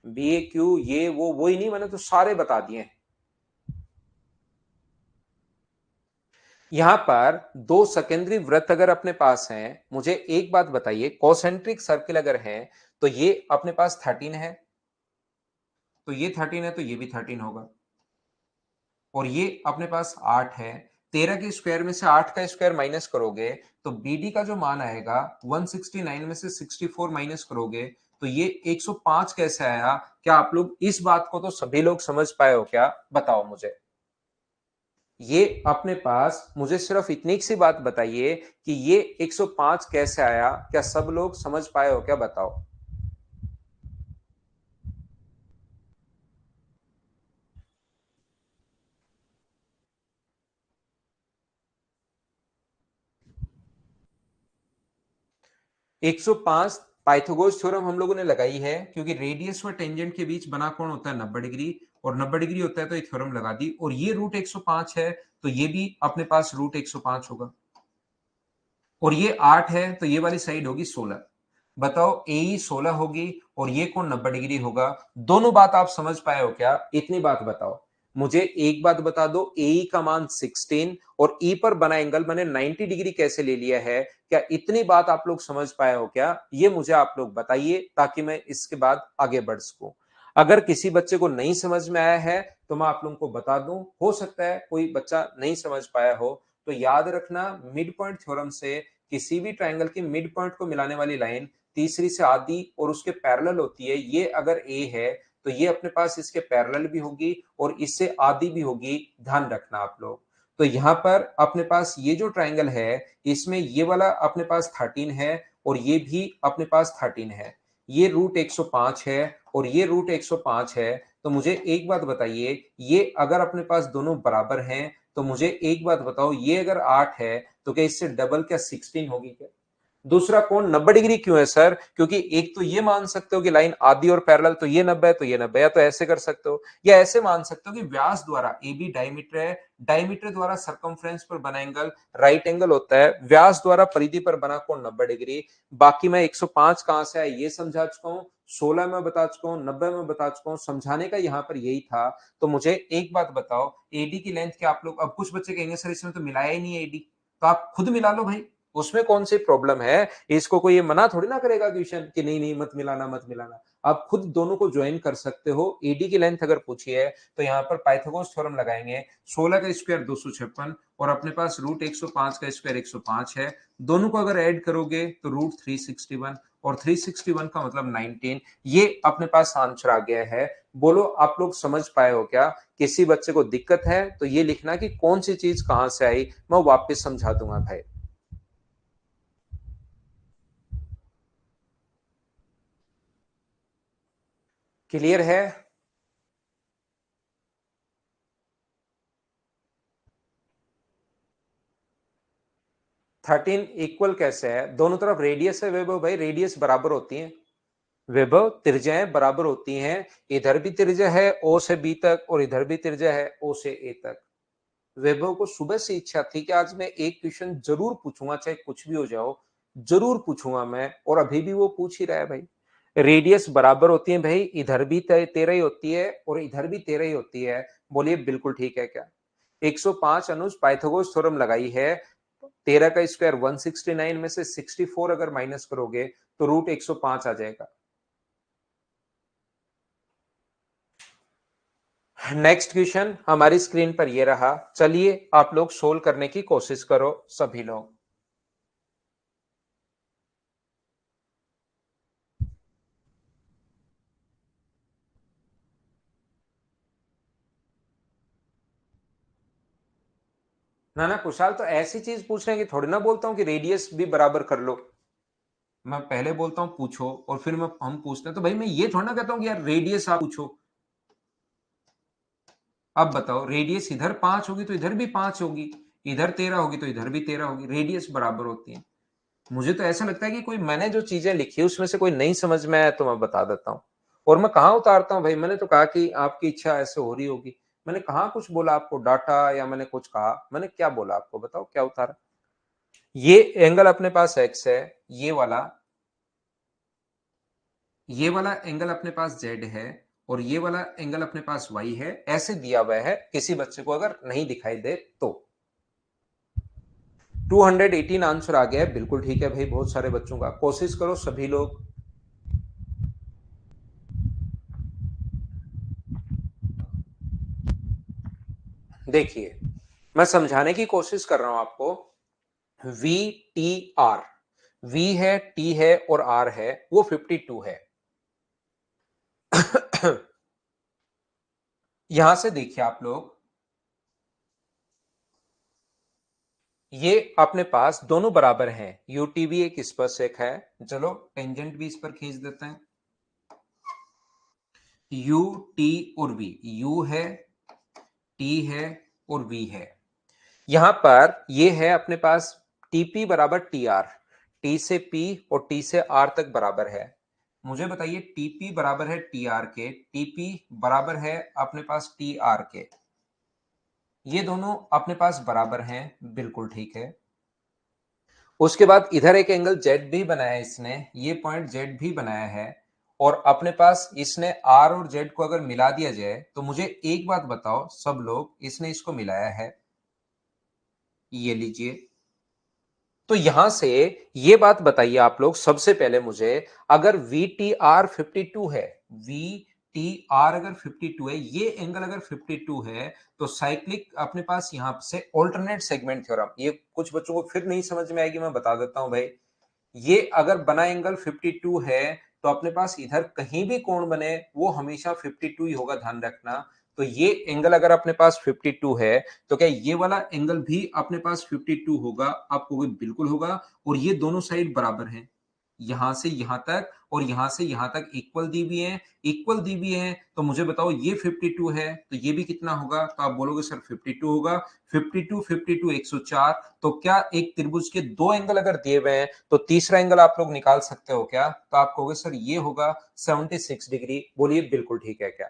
बी ए क्यू ये वो ही नहीं, मैंने तो सारे बता दिए। यहां पर दो सेकेंडरी वृत्त अगर अपने पास हैं, मुझे एक बात बताइए, कॉसेंट्रिक सर्किल अगर है तो ये अपने पास 13 है, तो ये 13 है, तो ये भी 13 होगा। और ये अपने पास 8 है, 13 के स्क्वायर में से 8 का स्क्वायर माइनस करोगे तो बीडी का जो मान आएगा 169 में से 64 माइनस करोगे तो ये 105 कैसे आया? क्या आप लोग इस बात को तो सभी लोग समझ पाए हो क्या? बताओ मुझे। ये अपने पास मुझे सिर्फ इतनी सी बात बताइए कि ये 105 कैसे आया? क्या सब लोग समझ पाए हो क्या? बताओ। 105 पाइथागोरस थ्योरम हम लोगों ने लगाई है, क्योंकि रेडियस व टेंजेंट के बीच बना कोण होता है 90 डिग्री, और 90 डिग्री होता है तो ये थ्योरम लगा दी। और ये रूट 105 है, तो ये भी अपने पास रूट 105 होगा। और ये 8 है, तो ये वाली साइड होगी 16। बताओ, ए 16 होगी और ये कोण 90 डिग्री होगा। दोनों बात आप समझ पाए हो क्या? इतनी बात बताओ मुझे। एक बात बता दो, ए का मान 16 और ई पर बना एंगल मैंने 90 डिग्री कैसे ले लिया है? क्या इतनी बात आप लोग समझ पाए हो क्या? ये मुझे आप लोग बताइए, ताकि मैं इसके बाद आगे बढ़ सकूं। अगर किसी बच्चे को नहीं समझ में आया है तो मैं आप लोगों को बता दूं, हो सकता है कोई बच्चा नहीं समझ पाया हो। तो याद रखना, मिड पॉइंट थ्योरम से किसी भी ट्रायंगल के मिड पॉइंट को मिलाने वाली लाइन तीसरी से आधी और उसके पैरेलल होती है। ये अगर ए है तो ये अपने पास इसके पैरेलल भी होगी और इससे आधी भी होगी, ध्यान रखना आप लोग। तो यहां पर अपने पास ये जो ट्रायंगल है, इसमें ये वाला अपने पास 13 है और ये भी अपने पास 13 है। ये रूट 105 है और ये रूट 105 है। तो मुझे एक बात बताइए, ये अगर अपने पास दोनों बराबर हैं तो मुझे एक बात बताओ, ये अगर 8 है तो क्या इससे डबल क्या 16 होगी क्या? दूसरा कोण 90 डिग्री क्यों है सर? क्योंकि एक तो ये मान सकते हो कि लाइन आधी और पैरेलल, तो ये 90 है तो ये 90, या तो ऐसे कर सकते हो या ऐसे मान सकते हो कि व्यास द्वारा, ए बी डायमीटर है, डायमीटर द्वारा सरकमफ्रेंस पर बना एंगल राइट एंगल होता है, व्यास द्वारा परिधि पर बना कोण 90 डिग्री। बाकी मैं 105 कहां से आया ये समझा चुका हूं, 16 में बता चुका हूं, 90 में बता चुका हूं, समझाने का यहां पर यही था। तो मुझे एक बात बताओ, एडी की लेंथ क्या आप लोग, अब कुछ बच्चे कहेंगे सर इसमें तो मिलाया ही नहीं है एडी, तो आप खुद मिला लो भाई, उसमें कौन सी प्रॉब्लम है? इसको कोई ये मना थोड़ी ना करेगा क्वेश्चन कि नहीं नहीं मत मिलाना मत मिलाना। आप खुद दोनों को ज्वाइन कर सकते हो। एडी की लेंथ अगर पूछी है तो यहाँ पर पाइथागोरस थ्योरम लगाएंगे। 16 का स्क्वायर 256 और अपने पास रूट 105 का स्क्वायर 105 है। दोनों को अगर ऐड करोगे तो रूट 361 और 361 का मतलब 19। ये अपने पास आंसर आ गया है। बोलो आप लोग समझ पाए हो क्या? किसी बच्चे को दिक्कत है तो ये लिखना कि कौन सी चीज कहां से आई, मैं वापस समझा दूंगा भाई। क्लियर है? 13 इक्वल कैसे है? दोनों तरफ रेडियस है वैभव भाई, रेडियस बराबर होती है। वैभव त्रिज्याएं बराबर होती हैं। इधर भी त्रिज्या है ओ से बी तक और इधर भी त्रिज्या है ओ से ए तक। वैभव को सुबह से इच्छा थी कि आज मैं एक क्वेश्चन जरूर पूछूंगा, चाहे कुछ भी हो जाओ, जरूर पूछूंगा मैं, और अभी भी वो पूछ ही रहा है भाई। रेडियस बराबर होती है भाई, इधर भी 13 ही होती है और इधर भी 13 ही होती है। बोलिए बिल्कुल ठीक है क्या? 105 अनुज पाइथागोरस थ्योरम लगाई है। 13 का स्क्वायर 169 में से 64 अगर माइनस करोगे तो रूट 105 आ जाएगा। नेक्स्ट क्वेश्चन हमारी स्क्रीन पर ये रहा। चलिए आप लोग सोल्व करने की कोशिश करो सभी लोग। ना ना कुशाल, तो ऐसी चीज पूछ रहे हैं कि थोड़ी ना बोलता हूं कि रेडियस भी बराबर कर लो। मैं पहले बोलता हूं पूछो और फिर मैं हम पूछते हैं, तो भाई मैं ये थोड़ा ना कहता हूं कि यार रेडियस आप पूछो। अब बताओ, रेडियस इधर 5 होगी तो इधर भी 5 होगी, इधर 13 होगी तो इधर भी 13 होगी, रेडियस बराबर होती है। मुझे तो ऐसा लगता है कि कोई मैंने जो चीजें लिखी है उसमें से कोई नहीं समझ में आया तो मैं बता देता हूँ। और मैं कहाँ उतारता हूँ भाई? मैंने तो कहा कि आपकी इच्छा ऐसे हो रही होगी। मैंने कहा कुछ बोला आपको डाटा, या मैंने कुछ कहा? मैंने क्या बोला आपको बताओ, क्या उतारा? ये एंगल अपने पास एक्स है, ये वाला एंगल अपने पास जेड है, और ये वाला एंगल अपने पास वाई है। ऐसे दिया हुआ है, किसी बच्चे को अगर नहीं दिखाई दे तो। 218 आंसर आ गया है, बिल्कुल ठीक है भाई। बहुत सारे बच्चों का, कोशिश करो सभी लोग। देखिए मैं समझाने की कोशिश कर रहा हूं आपको। वी टी आर, वी है, टी है और आर है, वो 52 है। यहां से देखिए आप लोग, ये अपने पास दोनों बराबर हैं। यूटी भी एक स्पर्शक है। चलो टेंजेंट भी इस पर खींच देते हैं। यू टी और वी, यू है, टी है और वी है। यहां पर ये है अपने पास टीपी बराबर टी आर, टी से पी और टी से आर तक बराबर है। मुझे बताइए टीपी बराबर है टी आर के, टीपी बराबर है अपने पास टी आर के। ये दोनों अपने पास बराबर हैं, बिल्कुल ठीक है। उसके बाद इधर एक एंगल जेड भी बनाया है इसने, ये पॉइंट जेड भी बनाया है। और अपने पास इसने आर और जेड को अगर मिला दिया जाए तो मुझे एक बात बताओ सब लोग, इसने इसको मिलाया है, ये लीजिए। तो यहां से ये बात बताइए आप लोग सबसे पहले मुझे, अगर वी टी आर 52 है, वी टी आर अगर 52 है, ये एंगल अगर 52 है, तो साइक्लिक अपने पास यहां से ऑल्टरनेट सेगमेंट थ्योरम, ये कुछ बच्चों को फिर नहीं समझ में आएगी, मैं बता देता हूं भाई। ये अगर बना एंगल 52 है तो अपने पास इधर कहीं भी कोण बने वो हमेशा 52 ही होगा, ध्यान रखना। तो ये एंगल अगर अपने पास 52 है तो क्या ये वाला एंगल भी अपने पास 52 होगा? आप कहोगे बिल्कुल होगा। और ये दोनों साइड बराबर हैं, यहां से यहां तक और यहां से यहां तक इक्वल दी हुई है, इक्वल दी हुई है। तो मुझे बताओ ये 52 है तो ये भी कितना होगा? तो आप बोलोगे सर 52 होगा। 52 52 104। तो क्या एक त्रिभुज के दो एंगल अगर दिए हुए हैं तो तीसरा एंगल आप लोग निकाल सकते हो क्या? तो आप कहोगे सर ये होगा 76 डिग्री। बोलिए बिल्कुल ठीक है क्या?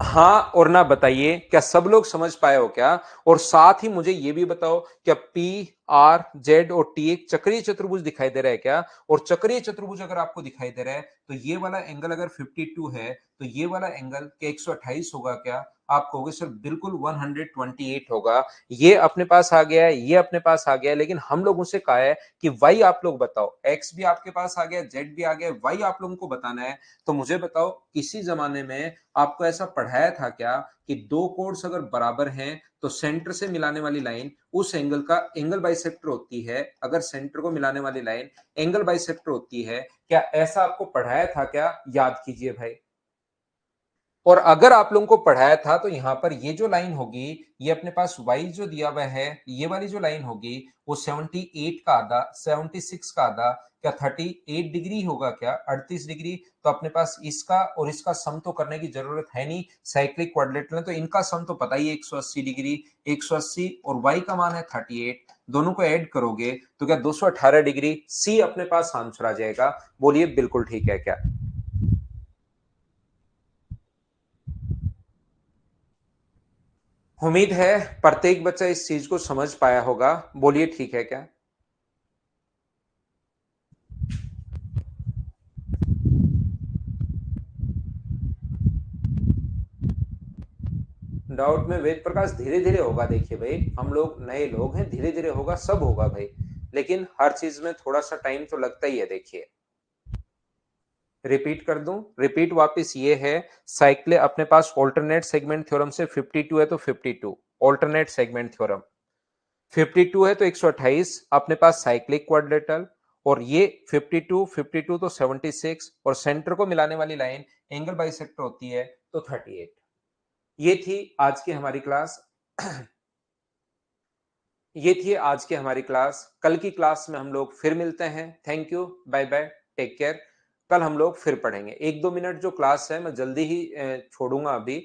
हाँ और ना बताइए, क्या सब लोग समझ पाए हो क्या? और साथ ही मुझे ये भी बताओ, क्या पी आर जेड और टी एक चक्रीय चतुर्भुज दिखाई दे रहा है क्या? और चक्रीय चतुर्भुज अगर आपको दिखाई दे रहा है तो ये वाला एंगल अगर 52 है तो ये वाला एंगल के 128 होगा क्या? आप कहोगे सर बिल्कुल 128 होगा। ये अपने पास आ गया है, ये अपने पास आ गया है, लेकिन हम लोगों से कहा है कि वाई आप लोग बताओ। एक्स भी आपके पास आ गया, जेड भी आ गया, वाई आप लोगों को बताना है। तो मुझे बताओ किसी जमाने में आपको ऐसा पढ़ाया था क्या कि दो कोड्स अगर बराबर हैं तो सेंटर से मिलाने वाली लाइन उस एंगल का एंगल बाइसेक्टर होती है। अगर सेंटर को मिलाने वाली लाइन एंगल बाइसेक्टर होती है, क्या ऐसा आपको पढ़ाया था क्या? याद कीजिए भाई। और अगर आप लोगों को पढ़ाया था तो यहाँ पर ये जो लाइन होगी, ये अपने पास y जो दिया हुआ है, ये वाली जो लाइन होगी वो 78 का आधा, 76 का आधा, क्या 38 डिग्री होगा क्या? 38 डिग्री। तो अपने पास इसका और इसका सम तो करने की जरूरत है नहीं, साइक्लिक क्वाड्रिलेटरल है तो इनका सम तो पता ही है 180 डिग्री। 180 और y का मान है 38, दोनों को ऐड करोगे तो क्या 218 डिग्री। सी अपने पास आंसर आ जाएगा। बोलिए बिल्कुल ठीक है क्या? उम्मीद है प्रत्येक बच्चा इस चीज को समझ पाया होगा। बोलिए ठीक है क्या? डाउट में वेद प्रकाश धीरे धीरे होगा। देखिए भाई, हम लोग नए लोग हैं, धीरे धीरे होगा, सब होगा भाई, लेकिन हर चीज में थोड़ा सा टाइम तो लगता ही है। देखिए रिपीट कर दूं, रिपीट वापस ये है। साइक्ले अपने पास ऑल्टरनेट सेगमेंट थ्योरम से 52 है तो 52 ऑल्टरनेट सेगमेंट थ्योरम, 52 है तो 128 अपने पास साइक्लिक क्वाड्रेटल, और ये 52 52 तो 76, और सेंटर को मिलाने वाली लाइन एंगल बाइसेक्टर होती है तो 38। ये थी आज की हमारी क्लास। ये थी आज की हमारी क्लास। कल की क्लास में हम लोग फिर मिलते हैं। Thank you, bye bye, take care. कल हम लोग फिर पढ़ेंगे। 1-2 मिनट जो क्लास है मैं जल्दी ही छोड़ूंगा अभी,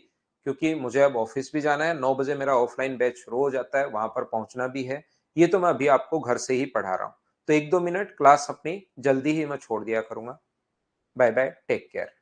क्योंकि मुझे अब ऑफिस भी जाना है। 9 बजे मेरा ऑफलाइन बैच शुरू हो जाता है, वहां पर पहुंचना भी है। ये तो मैं अभी आपको घर से ही पढ़ा रहा हूँ, तो 1-2 मिनट क्लास अपनी जल्दी ही मैं छोड़ दिया करूंगा। Bye bye, take care.